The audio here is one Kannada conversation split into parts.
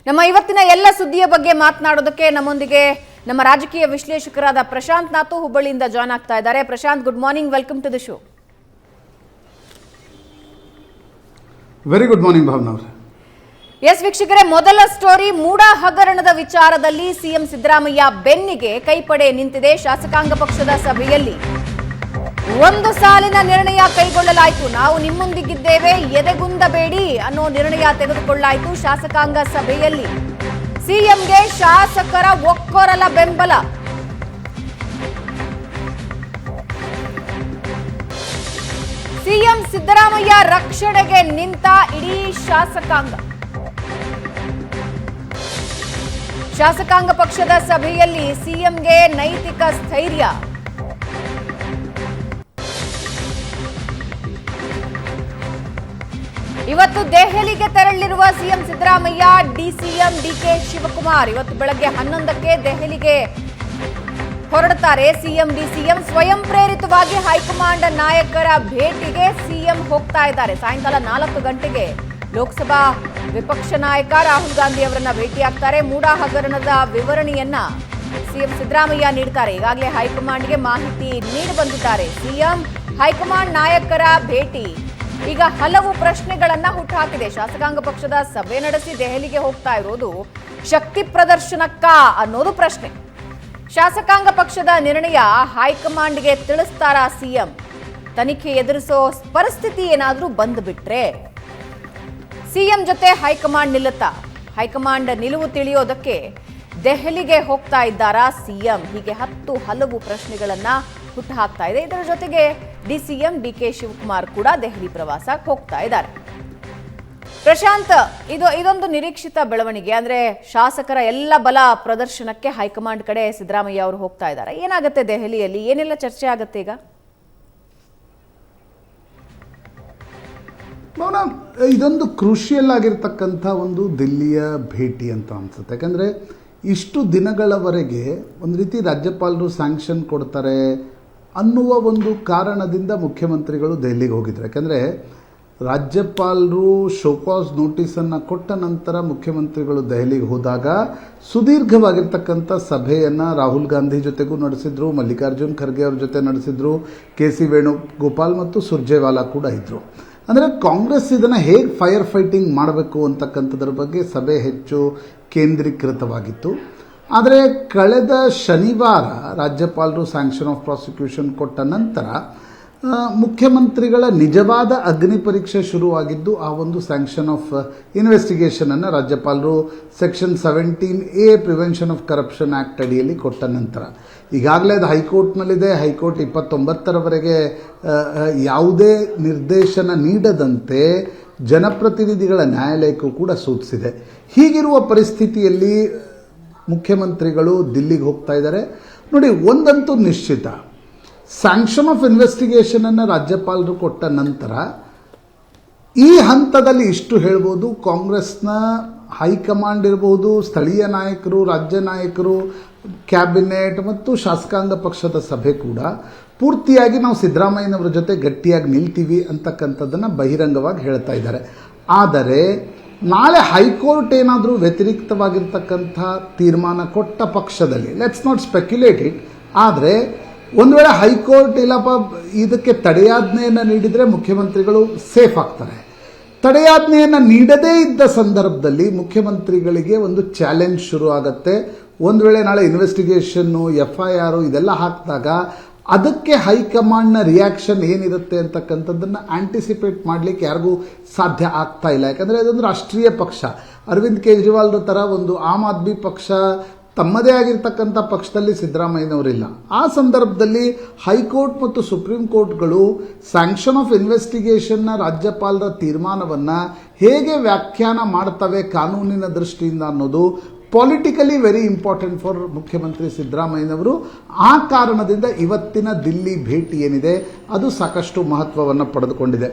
ನಮ್ಮ ಇವತ್ತಿನ ಎಲ್ಲ ಸುದ್ದಿಯ ಬಗ್ಗೆ ಮಾತನಾಡೋದಕ್ಕೆ ನಮ್ಮೊಂದಿಗೆ ನಮ್ಮ ರಾಜಕೀಯ ವಿಶ್ಲೇಷಕರಾದ ಪ್ರಶಾಂತ್ ನಾತು ಹುಬ್ಬಳ್ಳಿಯಿಂದ ಜಾಯ್ನ್ ಆಗ್ತಾ ಇದ್ದಾರೆ. Prashant, good morning, welcome to the show. Very good morning Bhavana ಅವರೇ. ಎಸ್ ವೀಕ್ಷಕರೇ, ಮೊದಲ ಸ್ಟೋರಿ ಮೂಡ ಹಗರಣದ ವಿಚಾರದಲ್ಲಿ ಸಿಎಂ ಸಿದ್ದರಾಮಯ್ಯ ಬೆನ್ನಿಗೆ ಕೈಪಡೆ ನಿಂತಿದೆ. ಶಾಸಕಾಂಗ ಪಕ್ಷದ ಸಭೆಯಲ್ಲಿ ಒಂದು ಸಾಲಿನ ನಿರ್ಣಯ ಕೈಗೊಳ್ಳಲಾಯಿತು. ನಾವು ನಿಮ್ಮೊಂದಿಗಿದ್ದೇವೆ, ಎದೆಗುಂದಬೇಡಿ ಅನ್ನೋ ನಿರ್ಣಯ ತೆಗೆದುಕೊಳ್ಳಲಾಯಿತು. ಶಾಸಕಾಂಗ ಸಭೆಯಲ್ಲಿ ಸಿಎಂಗೆ ಶಾಸಕರ ಒಕ್ಕೊರಲ ಬೆಂಬಲ. ಸಿಎಂ ಸಿದ್ದರಾಮಯ್ಯ ರಕ್ಷಣೆಗೆ ನಿಂತ ಇಡೀ ಶಾಸಕಾಂಗ. ಶಾಸಕಾಂಗ ಪಕ್ಷದ ಸಭೆಯಲ್ಲಿ ಸಿಎಂಗೆ ನೈತಿಕ ಸ್ಥೈರ್ಯ. ಇವತ್ತು ದೆಹಲಿಗೆ ತೆರಳಿರುವ ಸಿಎಂ ಸಿದ್ದರಾಮಯ್ಯ, ಡಿಸಿಎಂ ಡಿಕೆ ಶಿವಕುಮಾರ್ ಇವತ್ತು ಬೆಳಗ್ಗೆ 11ಕ್ಕೆ ದೆಹಲಿಗೆ ಹೊರಡುತ್ತಾರೆ. ಸಿಎಂ ಡಿಸಿಎಂ ಸ್ವಯಂ ಪ್ರೇರಿತವಾಗಿ ಹೈಕಮಾಂಡ್ ನಾಯಕರ ಭೇಟಿಗೆ ಸಿಎಂ ಹೋಗ್ತಾ ಇದ್ದಾರೆ. ಸಾಯಂಕಾಲ 4 ಗಂಟೆಗೆ ಲೋಕಸಭಾ ವಿಪಕ್ಷ ನಾಯಕ ರಾಹುಲ್ ಗಾಂಧಿ ಅವರನ್ನ ಭೇಟಿಯಾಗ್ತಾರೆ. ಮೂಡ ಹಗರಣದ ವಿವರಣೆಯನ್ನ ಸಿಎಂ ಸಿದ್ದರಾಮಯ್ಯ ನೀಡ್ತಾರೆ. ಈಗಾಗಲೇ ಹೈಕಮಾಂಡ್ಗೆ ಮಾಹಿತಿ ನೀಡಿ ಬಂದಿದ್ದಾರೆ. ಸಿಎಂ ಹೈಕಮಾಂಡ್ ನಾಯಕರ ಭೇಟಿ ಈಗ ಹಲವು ಪ್ರಶ್ನೆಗಳನ್ನ ಹುಟ್ಟುಹಾಕಿದೆ. ಶಾಸಕಾಂಗ ಪಕ್ಷದ ಸಭೆ ನಡೆಸಿ ದೆಹಲಿಗೆ ಹೋಗ್ತಾ ಇರೋದು ಶಕ್ತಿ ಪ್ರದರ್ಶನಕ್ಕ ಅನ್ನೋದು ಪ್ರಶ್ನೆ. ಶಾಸಕಾಂಗ ಪಕ್ಷದ ನಿರ್ಣಯ ಹೈಕಮಾಂಡ್ಗೆ ತಿಳಿಸ್ತಾರಾ ಸಿಎಂ? ತನಿಖೆ ಎದುರಿಸೋ ಪರಿಸ್ಥಿತಿ ಏನಾದ್ರೂ ಬಂದ್ಬಿಟ್ರೆ ಸಿಎಂ ಜೊತೆ ಹೈಕಮಾಂಡ್ ನಿಲ್ಲುತ್ತಾ? ಹೈಕಮಾಂಡ್ ನಿಲುವು ತಿಳಿಯೋದಕ್ಕೆ ದೆಹಲಿಗೆ ಹೋಗ್ತಾ ಇದ್ದಾರಾ ಸಿಎಂ? ಹೀಗೆ ಹಲವು ಪ್ರಶ್ನೆಗಳನ್ನ ಹುಟ್ಟುಹಾಕ್ತಾ ಇದೆ. ಇದರ ಜೊತೆಗೆ ಡಿಸಿಎಂ ಡಿಕೆ ಶಿವಕುಮಾರ್ ಕೂಡ ದೆಹಲಿ ಪ್ರವಾಸಕ್ಕೆ ಹೋಗ್ತಾ ಇದ್ದಾರೆ. ಪ್ರಶಾಂತ್, ಇದೊಂದು ನಿರೀಕ್ಷಿತ ಬೆಳವಣಿಗೆ. ಅಂದ್ರೆ ಶಾಸಕರ ಎಲ್ಲ ಬಲ ಪ್ರದರ್ಶನಕ್ಕೆ ಹೈಕಮಾಂಡ್ ಕಡೆ ಸಿದ್ದರಾಮಯ್ಯ ಅವರು ಹೋಗ್ತಾ ಇದ್ದಾರೆ. ಏನಾಗುತ್ತೆ ದೆಹಲಿಯಲ್ಲಿ, ಏನೆಲ್ಲ ಚರ್ಚೆ ಆಗುತ್ತೆ ಈಗ? ಇದೊಂದು ಕ್ರೂಷಿಯಲ್ ಆಗಿರ್ತಕ್ಕಂಥ ಒಂದು ದಿಲ್ಲಿಯ ಭೇಟಿ ಅಂತ ಅನ್ಸುತ್ತೆ. ಯಾಕಂದರೆ ಇಷ್ಟು ದಿನಗಳವರೆಗೆ ಒಂದು ರೀತಿ ರಾಜ್ಯಪಾಲರು ಸ್ಯಾಂಕ್ಷನ್ ಕೊಡ್ತಾರೆ ಅನ್ನುವ ಒಂದು ಕಾರಣದಿಂದ ಮುಖ್ಯಮಂತ್ರಿಗಳು ದೆಹಲಿಗೆ ಹೋಗಿದ್ರು. ಯಾಕಂದರೆ ರಾಜ್ಯಪಾಲರು ಶೋಕಾಸ್ ನೋಟಿಸನ್ನು ಕೊಟ್ಟ ನಂತರ ಮುಖ್ಯಮಂತ್ರಿಗಳು ದೆಹಲಿಗೆ ಹೋದಾಗ ಸುದೀರ್ಘವಾಗಿರ್ತಕ್ಕಂಥ ಸಭೆಯನ್ನು ರಾಹುಲ್ ಗಾಂಧಿ ಜೊತೆಗೂ ನಡೆಸಿದ್ರು, ಮಲ್ಲಿಕಾರ್ಜುನ್ ಖರ್ಗೆ ಅವ್ರ ಜೊತೆ ನಡೆಸಿದ್ರು, KC ವೇಣುಗೋಪಾಲ್ ಮತ್ತು ಸುರ್ಜೇವಾಲಾ ಕೂಡ ಇದ್ದರು. ಅಂದರೆ ಕಾಂಗ್ರೆಸ್ ಇದನ್ನು ಹೇಗೆ ಫೈರ್ ಫೈಟಿಂಗ್ ಮಾಡಬೇಕು ಅಂತಕ್ಕಂಥದ್ರ ಬಗ್ಗೆ ಸಭೆ ಹೆಚ್ಚು ಕೇಂದ್ರೀಕೃತವಾಗಿತ್ತು. ಆದರೆ ಕಳೆದ ಶನಿವಾರ ರಾಜ್ಯಪಾಲರು ಸ್ಯಾಂಕ್ಷನ್ ಆಫ್ ಪ್ರಾಸಿಕ್ಯೂಷನ್ ಕೊಟ್ಟ ನಂತರ ಮುಖ್ಯಮಂತ್ರಿಗಳ ನಿಜವಾದ ಅಗ್ನಿ ಪರೀಕ್ಷೆ ಶುರುವಾಗಿದ್ದು ಆ ಒಂದು ಸ್ಯಾಂಕ್ಷನ್ ಆಫ್ ಇನ್ವೆಸ್ಟಿಗೇಷನನ್ನು ರಾಜ್ಯಪಾಲರು section 17A prevention of corruption act ಅಡಿಯಲ್ಲಿ ಕೊಟ್ಟ ನಂತರ. ಈಗಾಗಲೇ ಅದು ಹೈಕೋರ್ಟ್ನಲ್ಲಿದೆ. ಹೈಕೋರ್ಟ್ 29ರವರೆಗೆ ಯಾವುದೇ ನಿರ್ದೇಶನ ನೀಡದಂತೆ ಜನಪ್ರತಿನಿಧಿಗಳ ನ್ಯಾಯಾಲಯಕ್ಕೂ ಕೂಡ ಸೂಚಿಸಿದೆ. ಹೀಗಿರುವ ಪರಿಸ್ಥಿತಿಯಲ್ಲಿ ಮುಖ್ಯಮಂತ್ರಿಗಳು ದಿಲ್ಲಿಗೆ ಹೋಗ್ತಾ ಇದ್ದಾರೆ. ನೋಡಿ, ಒಂದಂತೂ ನಿಶ್ಚಿತ, ಸ್ಯಾಂಕ್ಷನ್ ಆಫ್ ಇನ್ವೆಸ್ಟಿಗೇಷನನ್ನು ರಾಜ್ಯಪಾಲರು ಕೊಟ್ಟ ನಂತರ ಈ ಹಂತದಲ್ಲಿ ಇಷ್ಟು ಹೇಳ್ಬೋದು, ಕಾಂಗ್ರೆಸ್ನ ಹೈಕಮಾಂಡ್ ಇರಬಹುದು, ಸ್ಥಳೀಯ ನಾಯಕರು, ರಾಜ್ಯ ನಾಯಕರು, ಕ್ಯಾಬಿನೆಟ್ ಮತ್ತು ಶಾಸಕಾಂಗ ಪಕ್ಷದ ಸಭೆ ಕೂಡ ಪೂರ್ತಿಯಾಗಿ ನಾವು ಸಿದ್ದರಾಮಯ್ಯನವರ ಜೊತೆ ಗಟ್ಟಿಯಾಗಿ ನಿಲ್ತೀವಿ ಅಂತಕ್ಕಂಥದ್ದನ್ನು ಬಹಿರಂಗವಾಗಿ ಹೇಳ್ತಾ ಇದ್ದಾರೆ. ಆದರೆ ನಾಳೆ ಹೈಕೋರ್ಟ್ ಏನಾದರೂ ವ್ಯತಿರಿಕ್ತವಾಗಿರ್ತಕ್ಕಂಥ ತೀರ್ಮಾನ ಕೊಟ್ಟ ಪಕ್ಷದಲ್ಲಿ, ಲೆಟ್ಸ್ ನಾಟ್ ಸ್ಪೆಕ್ಯುಲೇಟ್ ಇಟ್, ಆದರೆ ಒಂದು ವೇಳೆ ಹೈಕೋರ್ಟ್ ಇಲ್ಲಪ್ಪ ಇದಕ್ಕೆ ತಡೆಯಾಜ್ಞೆಯನ್ನು ನೀಡಿದರೆ ಮುಖ್ಯಮಂತ್ರಿಗಳು ಸೇಫ್ ಆಗ್ತಾರೆ. ತಡೆಯಾಜ್ಞೆಯನ್ನು ನೀಡದೇ ಇದ್ದ ಸಂದರ್ಭದಲ್ಲಿ ಮುಖ್ಯಮಂತ್ರಿಗಳಿಗೆ ಒಂದು ಚಾಲೆಂಜ್ ಶುರು ಆಗುತ್ತೆ. ಒಂದು ವೇಳೆ ನಾಳೆ ಇನ್ವೆಸ್ಟಿಗೇಷನ್ನು, FIR ಇದೆಲ್ಲ ಹಾಕಿದಾಗ ಅದಕ್ಕೆ ಹೈಕಮಾಂಡ್ನ ರಿಯಾಕ್ಷನ್ ಏನಿರುತ್ತೆ ಅಂತಕ್ಕಂಥದ್ದನ್ನು ಆಂಟಿಸಿಪೇಟ್ ಮಾಡಲಿಕ್ಕೆ ಯಾರಿಗೂ ಸಾಧ್ಯ ಆಗ್ತಾ ಇಲ್ಲ. ಯಾಕಂದರೆ ಅದೊಂದು ರಾಷ್ಟ್ರೀಯ ಪಕ್ಷ. ಅರವಿಂದ್ ಕೇಜ್ರಿವಾಲ್ರ ಥರ ಒಂದು ಆಮ್ ಆದ್ಮಿ ಪಕ್ಷ ತಮ್ಮದೇ ಆಗಿರ್ತಕ್ಕಂಥ ಪಕ್ಷದಲ್ಲಿ ಸಿದ್ದರಾಮಯ್ಯನವರಿಲ್ಲ. ಆ ಸಂದರ್ಭದಲ್ಲಿ ಹೈಕೋರ್ಟ್ ಮತ್ತು ಸುಪ್ರೀಂ ಕೋರ್ಟ್ಗಳು ಸ್ಯಾಂಕ್ಷನ್ ಆಫ್ ಇನ್ವೆಸ್ಟಿಗೇಷನ್ನ ರಾಜ್ಯಪಾಲರ ತೀರ್ಮಾನವನ್ನು ಹೇಗೆ ವ್ಯಾಖ್ಯಾನ ಮಾಡ್ತವೆ ಕಾನೂನಿನ ದೃಷ್ಟಿಯಿಂದ ಅನ್ನೋದು ಪೊಲಿಟಿಕಲಿ ವೆರಿ ಇಂಪಾರ್ಟೆಂಟ್ ಫಾರ್ ಮುಖ್ಯಮಂತ್ರಿ ಸಿದ್ದರಾಮಯ್ಯನವರು. ಆ ಕಾರಣದಿಂದ ಇವತ್ತಿನ ದಿಲ್ಲಿ ಭೇಟಿ ಏನಿದೆ ಅದು ಸಾಕಷ್ಟು ಮಹತ್ವವನ್ನು ಪಡೆದುಕೊಂಡಿದೆ.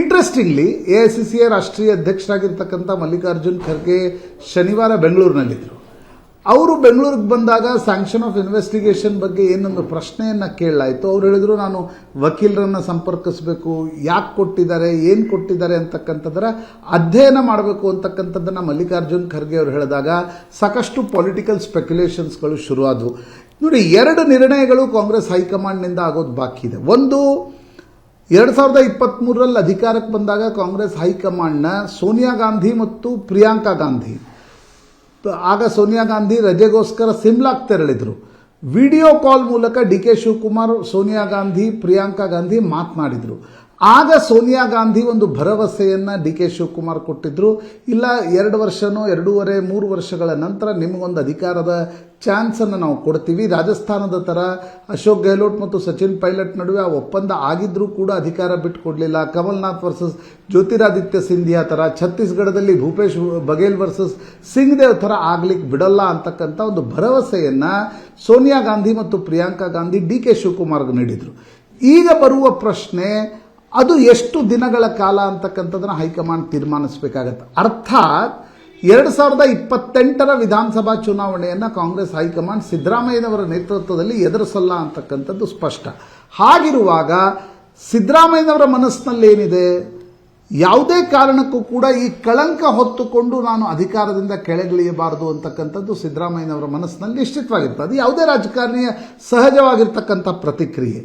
ಇಂಟ್ರೆಸ್ಟಿಂಗ್ಲಿ AICCಯ ರಾಷ್ಟ್ರೀಯ ಅಧ್ಯಕ್ಷರಾಗಿರ್ತಕ್ಕಂಥ ಮಲ್ಲಿಕಾರ್ಜುನ್ ಖರ್ಗೆ ಶನಿವಾರ ಬೆಂಗಳೂರಿನಲ್ಲಿದ್ದರು. ಅವರು ಬೆಂಗಳೂರಿಗೆ ಬಂದಾಗ ಸ್ಯಾಂಕ್ಷನ್ ಆಫ್ ಇನ್ವೆಸ್ಟಿಗೇಷನ್ ಬಗ್ಗೆ ಏನೊಂದು ಪ್ರಶ್ನೆಯನ್ನು ಕೇಳಲಾಯಿತು. ಅವ್ರು ಹೇಳಿದ್ರು ನಾನು ವಕೀಲರನ್ನು ಸಂಪರ್ಕಿಸಬೇಕು, ಯಾಕೆ ಕೊಟ್ಟಿದ್ದಾರೆ, ಏನು ಕೊಟ್ಟಿದ್ದಾರೆ ಅಂತಕ್ಕಂಥದ್ದರ ಅಧ್ಯಯನ ಮಾಡಬೇಕು ಅಂತಕ್ಕಂಥದ್ದನ್ನು ಮಲ್ಲಿಕಾರ್ಜುನ್ ಖರ್ಗೆ ಅವರು ಹೇಳಿದಾಗ ಸಾಕಷ್ಟು ಪೊಲಿಟಿಕಲ್ ಸ್ಪೆಕ್ಯುಲೇಷನ್ಸ್ಗಳು ಶುರುವಾದವು. ನೋಡಿ, 2 ನಿರ್ಣಯಗಳು ಕಾಂಗ್ರೆಸ್ ಹೈಕಮಾಂಡ್ನಿಂದ ಆಗೋದು ಬಾಕಿ ಇದೆ. ಒಂದು, 2023ರಲ್ಲಿ ಅಧಿಕಾರಕ್ಕೆ ಬಂದಾಗ ಕಾಂಗ್ರೆಸ್ ಹೈಕಮಾಂಡ್ನ ಸೋನಿಯಾ ಗಾಂಧಿ ಮತ್ತು ಪ್ರಿಯಾಂಕಾ ಗಾಂಧಿ, ಆಗ ಸೋನಿಯಾ ಗಾಂಧಿ ರಜೆಗೋಸ್ಕರ ಸಿಮ್ಲಾಕ್ ತೆರಳಿದ್ರು. ವಿಡಿಯೋ ಕಾಲ್ ಮೂಲಕ ಡಿ ಕೆ ಶಿವಕುಮಾರ್, ಸೋನಿಯಾ ಗಾಂಧಿ, ಪ್ರಿಯಾಂಕಾ ಗಾಂಧಿ ಮಾತನಾಡಿದರು. ಆಗ ಸೋನಿಯಾ ಗಾಂಧಿ ಒಂದು ಭರವಸೆಯನ್ನು ಡಿ ಕೆ ಶಿವಕುಮಾರ್ ಕೊಟ್ಟಿದ್ರು, ಇಲ್ಲ 2 ವರ್ಷನೋ 2.5 3 ವರ್ಷಗಳ ನಂತರ ನಿಮಗೊಂದು ಅಧಿಕಾರದ ಚಾನ್ಸನ್ನು ನಾವು ಕೊಡ್ತೀವಿ. ರಾಜಸ್ಥಾನದ ಥರ ಅಶೋಕ್ ಗೆಹ್ಲೋಟ್ ಮತ್ತು ಸಚಿನ್ ಪೈಲಟ್ ನಡುವೆ ಆ ಒಪ್ಪಂದ ಆಗಿದ್ರೂ ಕೂಡ ಅಧಿಕಾರ ಬಿಟ್ಟುಕೊಡಲಿಲ್ಲ. ಕಮಲ್ನಾಥ್ ವರ್ಸಸ್ ಜ್ಯೋತಿರಾದಿತ್ಯ ಸಿಂಧಿಯಾ ಥರ, ಛತ್ತೀಸ್ಗಢದಲ್ಲಿ ಭೂಪೇಶ್ ಬಘೇಲ್ ವರ್ಸಸ್ ಸಿಂಗ್ ದೇವ್ ಥರ ಆಗ್ಲಿಕ್ಕೆ ಬಿಡಲ್ಲ ಅಂತಕ್ಕಂಥ ಒಂದು ಭರವಸೆಯನ್ನು ಸೋನಿಯಾ ಗಾಂಧಿ ಮತ್ತು ಪ್ರಿಯಾಂಕಾ ಗಾಂಧಿ ಡಿ ಕೆ ಶಿವಕುಮಾರ್ಗೆ ನೀಡಿದರು. ಈಗ ಬರುವ ಪ್ರಶ್ನೆ, ಅದು ಎಷ್ಟು ದಿನಗಳ ಕಾಲ ಅಂತಕ್ಕಂಥದ್ದನ್ನು ಹೈಕಮಾಂಡ್ ತೀರ್ಮಾನಿಸಬೇಕಾಗತ್ತೆ. ಅರ್ಥಾತ್ 2028ರ ವಿಧಾನಸಭಾ ಚುನಾವಣೆಯನ್ನು ಕಾಂಗ್ರೆಸ್ ಹೈಕಮಾಂಡ್ ಸಿದ್ದರಾಮಯ್ಯನವರ ನೇತೃತ್ವದಲ್ಲಿ ಎದುರಿಸಲ್ಲ ಅಂತಕ್ಕಂಥದ್ದು ಸ್ಪಷ್ಟ. ಹಾಗಿರುವಾಗ ಸಿದ್ದರಾಮಯ್ಯನವರ ಮನಸ್ಸಿನಲ್ಲಿ ಏನಿದೆ, ಯಾವುದೇ ಕಾರಣಕ್ಕೂ ಕೂಡ ಈ ಕಳಂಕ ಹೊತ್ತುಕೊಂಡು ನಾನು ಅಧಿಕಾರದಿಂದ ಕೆಳಗಿಳಿಯಬಾರದು ಅಂತಕ್ಕಂಥದ್ದು ಸಿದ್ದರಾಮಯ್ಯನವರ ಮನಸ್ಸಿನಲ್ಲಿ ನಿಶ್ಚಿತವಾಗಿರ್ತದೆ. ಅದು ಯಾವುದೇ ರಾಜಕಾರಣಿಯ ಸಹಜವಾಗಿರ್ತಕ್ಕಂಥ ಪ್ರತಿಕ್ರಿಯೆ.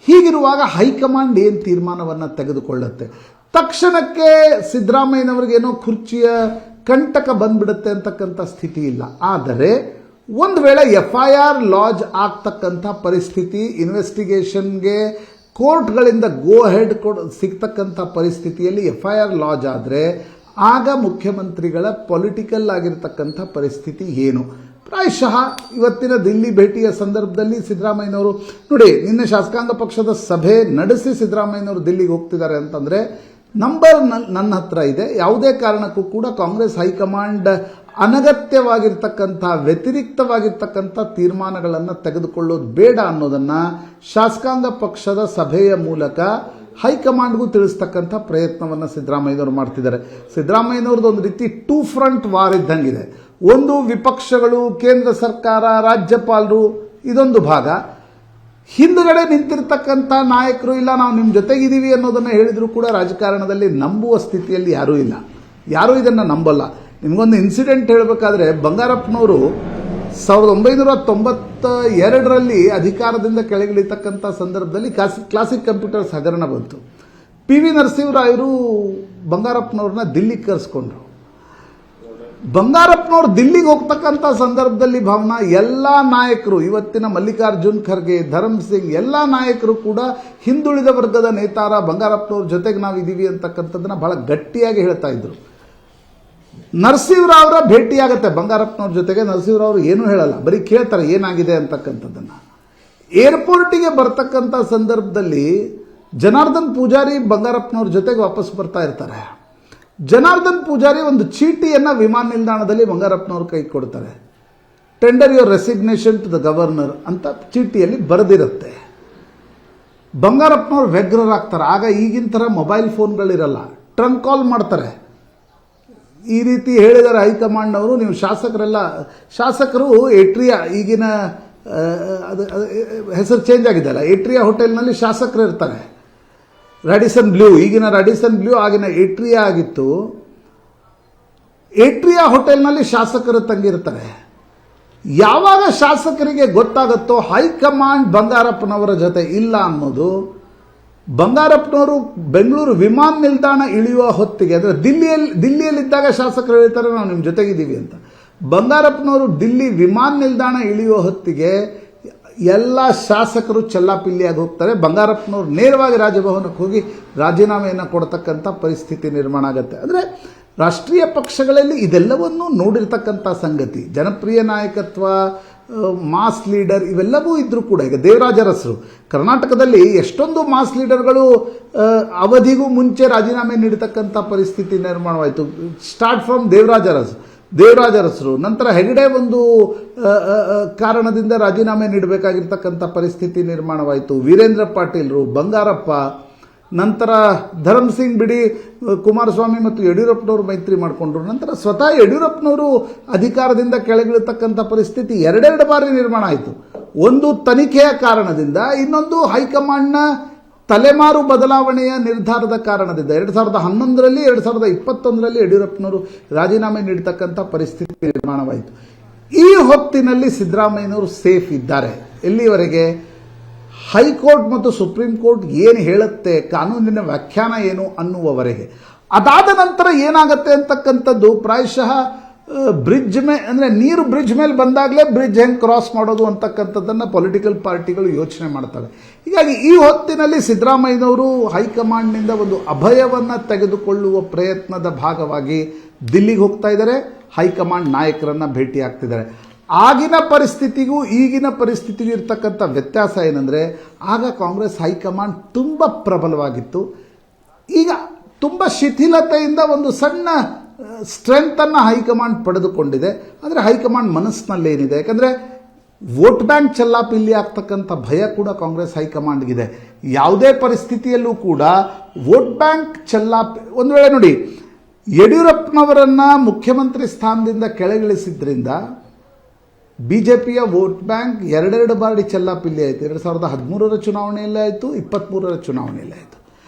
ಹೀಗಿರುವಾಗ ಹೈಕಮಾಂಡ್ ಏನು ತೀರ್ಮಾನವನ್ನು ತೆಗೆದುಕೊಳ್ಳುತ್ತೆ, ತಕ್ಷಣಕ್ಕೆ ಸಿದ್ದರಾಮಯ್ಯನವರಿಗೇನೋ ಕುರ್ಚಿಯ ಕಂಟಕ ಬಂದ್ಬಿಡುತ್ತೆ ಅಂತಕ್ಕಂಥ ಸ್ಥಿತಿ ಇಲ್ಲ. ಆದರೆ ಒಂದು ವೇಳೆ FIR ಲಾಜ್ ಆಗ್ತಕ್ಕಂಥ ಪರಿಸ್ಥಿತಿ, ಇನ್ವೆಸ್ಟಿಗೇಷನ್ಗೆ ಕೋರ್ಟ್ಗಳಿಂದ ಗೋ ಹೆಡ್ ಸಿಗ್ತಕ್ಕಂಥ ಪರಿಸ್ಥಿತಿಯಲ್ಲಿ FIR ಲಾಜ್ ಆದರೆ ಆಗ ಮುಖ್ಯಮಂತ್ರಿಗಳ ಪೊಲಿಟಿಕಲ್ ಆಗಿರ್ತಕ್ಕಂಥ ಪರಿಸ್ಥಿತಿ ಏನು? ಪ್ರಾಯಶಃ ಇವತ್ತಿನ ದಿಲ್ಲಿ ಭೇಟಿಯ ಸಂದರ್ಭದಲ್ಲಿ ಸಿದ್ದರಾಮಯ್ಯನವರು ನೋಡಿ, ನಿನ್ನೆ ಶಾಸಕಾಂಗ ಪಕ್ಷದ ಸಭೆ ನಡೆಸಿ ಸಿದ್ದರಾಮಯ್ಯನವರು ದಿಲ್ಲಿಗೆ ಹೋಗ್ತಿದ್ದಾರೆ ಅಂತಂದರೆ ನಂಬರ್ ನನ್ನ ಹತ್ರ ಇದೆ. ಯಾವುದೇ ಕಾರಣಕ್ಕೂ ಕೂಡ ಕಾಂಗ್ರೆಸ್ ಹೈಕಮಾಂಡ್ ಅನಗತ್ಯವಾಗಿರ್ತಕ್ಕಂಥ, ವ್ಯತಿರಿಕ್ತವಾಗಿರ್ತಕ್ಕಂಥ ತೀರ್ಮಾನಗಳನ್ನು ತೆಗೆದುಕೊಳ್ಳೋದು ಬೇಡ ಅನ್ನೋದನ್ನು ಶಾಸಕಾಂಗ ಪಕ್ಷದ ಸಭೆಯ ಮೂಲಕ ಹೈಕಮಾಂಡ್ಗೂ ತಿಳಿಸ್ತಕ್ಕಂಥ ಪ್ರಯತ್ನವನ್ನು ಸಿದ್ದರಾಮಯ್ಯನವರು ಮಾಡ್ತಿದ್ದಾರೆ. ಸಿದ್ದರಾಮಯ್ಯನವ್ರದ್ದು ಒಂದು ರೀತಿ 2 ಫ್ರಂಟ್ ವಾರ್ ಇದ್ದಂಗಿದೆ. ಒಂದು, ವಿಪಕ್ಷಗಳು, ಕೇಂದ್ರ ಸರ್ಕಾರ, ರಾಜ್ಯಪಾಲರು, ಇದೊಂದು ಭಾಗ. ಹಿಂದುಗಡೆ ನಿಂತಿರ್ತಕ್ಕಂಥ ನಾಯಕರು, ಇಲ್ಲ ನಾವು ನಿಮ್ಮ ಜೊತೆಗಿದ್ದೀವಿ ಅನ್ನೋದನ್ನು ಹೇಳಿದರೂ ಕೂಡ ರಾಜಕಾರಣದಲ್ಲಿ ನಂಬುವ ಸ್ಥಿತಿಯಲ್ಲಿ ಯಾರೂ ಇಲ್ಲ, ಯಾರೂ ಇದನ್ನು ನಂಬಲ್ಲ. ನಿಮಗೊಂದು ಇನ್ಸಿಡೆಂಟ್ ಹೇಳಬೇಕಾದ್ರೆ, ಬಂಗಾರಪ್ಪನವರು 1992ರಲ್ಲಿ ಅಧಿಕಾರದಿಂದ ಕೆಳಗಿಳಿತಕ್ಕಂಥ ಸಂದರ್ಭದಲ್ಲಿ ಕ್ಲಾಸಿಕ್ ಕಂಪ್ಯೂಟರ್ಸ್ ಹಗರಣ ಬಂತು. PV ನರಸಿಂಹರಾಯರು ಬಂಗಾರಪ್ಪನವ್ರನ್ನ ದಿಲ್ಲಿಗೆ ಕರೆಸ್ಕೊಂಡ್ರು. ಬಂಗಾರಪ್ಪನವರು ದಿಲ್ಲಿಗೆ ಹೋಗ್ತಕ್ಕಂಥ ಸಂದರ್ಭದಲ್ಲಿ ಭಾವನಾ ಎಲ್ಲ ನಾಯಕರು, ಇವತ್ತಿನ ಮಲ್ಲಿಕಾರ್ಜುನ್ ಖರ್ಗೆ, ಧರ್ಮ್ ಸಿಂಗ್, ಎಲ್ಲ ನಾಯಕರು ಕೂಡ ಹಿಂದುಳಿದ ವರ್ಗದ ನೇತಾರ ಬಂಗಾರಪ್ಪನವ್ರ ಜೊತೆಗೆ ನಾವಿದ್ದೀವಿ ಅಂತಕ್ಕಂಥದ್ದನ್ನ ಬಹಳ ಗಟ್ಟಿಯಾಗಿ ಹೇಳ್ತಾ ಇದ್ರು. ನರಸಿಂಹರಾವ್ರ ಭೇಟಿಯಾಗತ್ತೆ ಬಂಗಾರಪ್ಪನವ್ರ ಜೊತೆಗೆ. ನರಸಿಂಹರಾವ್ ಏನೂ ಹೇಳಲ್ಲ, ಬರೀ ಕೇಳ್ತಾರೆ ಏನಾಗಿದೆ ಅಂತಕ್ಕಂಥದ್ದನ್ನು. ಏರ್ಪೋರ್ಟಿಗೆ ಬರ್ತಕ್ಕಂಥ ಸಂದರ್ಭದಲ್ಲಿ ಜನಾರ್ದನ್ ಪೂಜಾರಿ ಬಂಗಾರಪ್ಪನವ್ರ ಜೊತೆಗೆ ವಾಪಸ್ ಬರ್ತಾ ಇರ್ತಾರೆ. ಜನಾರ್ದನ್ ಪೂಜಾರಿ ಒಂದು ಚೀಟಿಯನ್ನು ವಿಮಾನ ನಿಲ್ದಾಣದಲ್ಲಿ ಬಂಗಾರಪ್ಪನವ್ರ ಕೈ ಕೊಡ್ತಾರೆ. Tender your resignation to the governor ಅಂತ ಚೀಟಿಯಲ್ಲಿ ಬರೆದಿರುತ್ತೆ. ಬಂಗಾರಪ್ಪನವ್ರು ವ್ಯಗ್ರರಾಗ್ತಾರೆ. ಆಗ ಈಗಿನ ಥರ ಮೊಬೈಲ್ ಫೋನ್ಗಳಿರಲ್ಲ, ಟ್ರಂಕ್ ಕಾಲ್ ಮಾಡ್ತಾರೆ. ಈ ರೀತಿ ಹೇಳಿದ್ದಾರೆ ಹೈಕಮಾಂಡ್ನವರು, ನೀವು ಶಾಸಕರು ಏಟ್ರಿಯಾ, ಈಗಿನ ಹೆಸರು ಚೇಂಜ್ ಆಗಿದೆಯಲ್ಲ, ಏಟ್ರಿಯಾ ಹೋಟೆಲ್ನಲ್ಲಿ ಶಾಸಕರು ಇರ್ತಾರೆ. ರಾಡಿಸನ್ ಬ್ಲೂ, ಈಗಿನ ರಾಡಿಸನ್ ಬ್ಲೂ ಆಗಿನ ಏಟ್ರಿಯಾ ಆಗಿತ್ತು. ಏಟ್ರಿಯಾ ಹೋಟೆಲ್ನಲ್ಲಿ ಶಾಸಕರು ತಂಗಿರ್ತಾರೆ. ಯಾವಾಗ ಶಾಸಕರಿಗೆ ಗೊತ್ತಾಗುತ್ತೋ ಹೈಕಮಾಂಡ್ ಬಂಗಾರಪ್ಪನವರ ಜೊತೆ ಇಲ್ಲ ಅನ್ನೋದು, ಬಂಗಾರಪ್ಪನವರು ಬೆಂಗಳೂರು ವಿಮಾನ ನಿಲ್ದಾಣ ಇಳಿಯುವ ಹೊತ್ತಿಗೆ, ಅಂದರೆ ದಿಲ್ಲಿಯಲ್ಲಿದ್ದಾಗ ಶಾಸಕರು ಹೇಳ್ತಾರೆ ನಾವು ನಿಮ್ಮ ಜೊತೆಗಿದ್ದೀವಿ ಅಂತ. ಬಂಗಾರಪ್ಪನವರು ದಿಲ್ಲಿ ವಿಮಾನ ನಿಲ್ದಾಣ ಇಳಿಯುವ ಹೊತ್ತಿಗೆ ಎಲ್ಲ ಶಾಸಕರು ಚೆಲ್ಲಾಪಿಲ್ಲಿಯಾಗಿ ಹೋಗ್ತಾರೆ. ಬಂಗಾರಪ್ಪನವರು ನೇರವಾಗಿ ರಾಜಭವನಕ್ಕೆ ಹೋಗಿ ರಾಜೀನಾಮೆಯನ್ನು ಕೊಡ್ತಕ್ಕಂಥ ಪರಿಸ್ಥಿತಿ ನಿರ್ಮಾಣ ಆಗುತ್ತೆ. ಅಂದರೆ ರಾಷ್ಟ್ರೀಯ ಪಕ್ಷಗಳಲ್ಲಿ ಇದೆಲ್ಲವನ್ನೂ ನೋಡಿರ್ತಕ್ಕಂಥ ಸಂಗತಿ. ಜನಪ್ರಿಯ ನಾಯಕತ್ವ, ಮಾಸ್ ಲೀಡರ್ ಇವೆಲ್ಲವೂ ಇದ್ದರೂ ಕೂಡ, ಈಗ ದೇವರಾಜ ಅರಸರು ಕರ್ನಾಟಕದಲ್ಲಿ ಎಷ್ಟೊಂದು ಮಾಸ್ ಲೀಡರ್ಗಳು ಅವಧಿಗೂ ಮುಂಚೆ ರಾಜೀನಾಮೆ ನೀಡತಕ್ಕಂಥ ಪರಿಸ್ಥಿತಿ ನಿರ್ಮಾಣವಾಯಿತು. ಸ್ಟಾರ್ಟ್ ಫ್ರಮ್ ದೇವರಾಜ ಅರಸರು, ನಂತರ ಹೆಗಡೆ ಒಂದು ಕಾರಣದಿಂದ ರಾಜೀನಾಮೆ ನೀಡಬೇಕಾಗಿರ್ತಕ್ಕಂಥ ಪರಿಸ್ಥಿತಿ ನಿರ್ಮಾಣವಾಯಿತು. ವೀರೇಂದ್ರ ಪಾಟೀಲ್ರು, ಬಂಗಾರಪ್ಪ, ನಂತರ ಧರ್ಮ್ ಸಿಂಗ್ ಬಿಡಿ ಕುಮಾರಸ್ವಾಮಿ ಮತ್ತು ಯಡಿಯೂರಪ್ಪನವರು ಮೈತ್ರಿ ಮಾಡಿಕೊಂಡ್ರು. ನಂತರ ಸ್ವತಃ ಯಡಿಯೂರಪ್ಪನವರು ಅಧಿಕಾರದಿಂದ ಕೆಳಗಿಳಿತಕ್ಕಂಥ ಪರಿಸ್ಥಿತಿ ಎರಡೆರಡು ಬಾರಿ ನಿರ್ಮಾಣ ಆಯಿತು. ಒಂದು ತನಿಖೆಯ ಕಾರಣದಿಂದ, ಇನ್ನೊಂದು ಹೈಕಮಾಂಡ್ನ ತಲೆಮಾರು ಬದಲಾವಣೆಯ ನಿರ್ಧಾರದ ಕಾರಣದಿಂದ. 2011ರಲ್ಲಿ 2021ರಲ್ಲಿ ಯಡಿಯೂರಪ್ಪನವರು ರಾಜೀನಾಮೆ ನೀಡತಕ್ಕಂಥ ಪರಿಸ್ಥಿತಿ ನಿರ್ಮಾಣವಾಯಿತು. ಈ ಹೊತ್ತಿನಲ್ಲಿ ಸಿದ್ದರಾಮಯ್ಯನವರು ಸೇಫ್ ಇದ್ದಾರೆ. ಎಲ್ಲಿವರೆಗೆ? ಹೈಕೋರ್ಟ್ ಮತ್ತು ಸುಪ್ರೀಂ ಕೋರ್ಟ್ ಏನು ಹೇಳುತ್ತೆ, ಕಾನೂನಿನ ವ್ಯಾಖ್ಯಾನ ಏನು ಅನ್ನುವವರೆಗೆ. ಅದಾದ ನಂತರ ಏನಾಗುತ್ತೆ ಅಂತಕ್ಕಂಥದ್ದು ಪ್ರಾಯಶಃ ಬ್ರಿಡ್ಜ್ ಅಂದರೆ ನೀರು ಬ್ರಿಡ್ಜ್ ಮೇಲೆ ಬಂದಾಗಲೇ ಬ್ರಿಡ್ಜ್ ಹೆಂಗೆ ಕ್ರಾಸ್ ಮಾಡೋದು ಅಂತಕ್ಕಂಥದ್ದನ್ನು ಪೊಲಿಟಿಕಲ್ ಪಾರ್ಟಿಗಳು ಯೋಚನೆ ಮಾಡ್ತವೆ. ಹೀಗಾಗಿ ಈ ಹೊತ್ತಿನಲ್ಲಿ ಸಿದ್ದರಾಮಯ್ಯನವರು ಹೈಕಮಾಂಡ್ನಿಂದ ಒಂದು ಅಭಯವನ್ನು ತೆಗೆದುಕೊಳ್ಳುವ ಪ್ರಯತ್ನದ ಭಾಗವಾಗಿ ದಿಲ್ಲಿಗೆ ಹೋಗ್ತಾ ಇದ್ದಾರೆ, ಹೈಕಮಾಂಡ್ ನಾಯಕರನ್ನು ಭೇಟಿ ಆಗ್ತಿದ್ದಾರೆ. ಆಗಿನ ಪರಿಸ್ಥಿತಿಗೂ ಈಗಿನ ಪರಿಸ್ಥಿತಿಗೂ ಇರ್ತಕ್ಕಂಥ ವ್ಯತ್ಯಾಸ ಏನಂದರೆ, ಆಗ ಕಾಂಗ್ರೆಸ್ ಹೈಕಮಾಂಡ್ ತುಂಬ ಪ್ರಬಲವಾಗಿತ್ತು. ಈಗ ತುಂಬ ಶಿಥಿಲತೆಯಿಂದ ಒಂದು ಸಣ್ಣ ಸ್ಟ್ರೆಂತನ್ನು ಹೈಕಮಾಂಡ್ ಪಡೆದುಕೊಂಡಿದೆ. ಅಂದರೆ ಹೈಕಮಾಂಡ್ ಮನಸ್ಸಿನಲ್ಲೇನಿದೆ, ಯಾಕಂದರೆ ವೋಟ್ ಬ್ಯಾಂಕ್ ಚೆಲ್ಲಾಪಿಲ್ಲಿ ಆಗ್ತಕ್ಕಂಥ ಭಯ ಕೂಡ ಕಾಂಗ್ರೆಸ್ ಹೈಕಮಾಂಡ್ಗಿದೆ. ಯಾವುದೇ ಪರಿಸ್ಥಿತಿಯಲ್ಲೂ ಕೂಡ ವೋಟ್ ಬ್ಯಾಂಕ್ ಒಂದು ವೇಳೆ ನೋಡಿ, ಯಡಿಯೂರಪ್ಪನವರನ್ನು ಮುಖ್ಯಮಂತ್ರಿ ಸ್ಥಾನದಿಂದ ಕೆಳಗಿಳಿಸಿದ್ರಿಂದ ಬಿಜೆಪಿಯ ವೋಟ್ ಬ್ಯಾಂಕ್ ಎರಡೆರಡು ಬಾರಿ ಚೆಲ್ಲಾಪಿಲ್ಲಿ ಆಯಿತು. 2013ರ ಚುನಾವಣೆಯಲ್ಲೇ ಆಯಿತು, 23ರ ಚುನಾವಣೆಯಲ್ಲೇ ಆಯಿತು.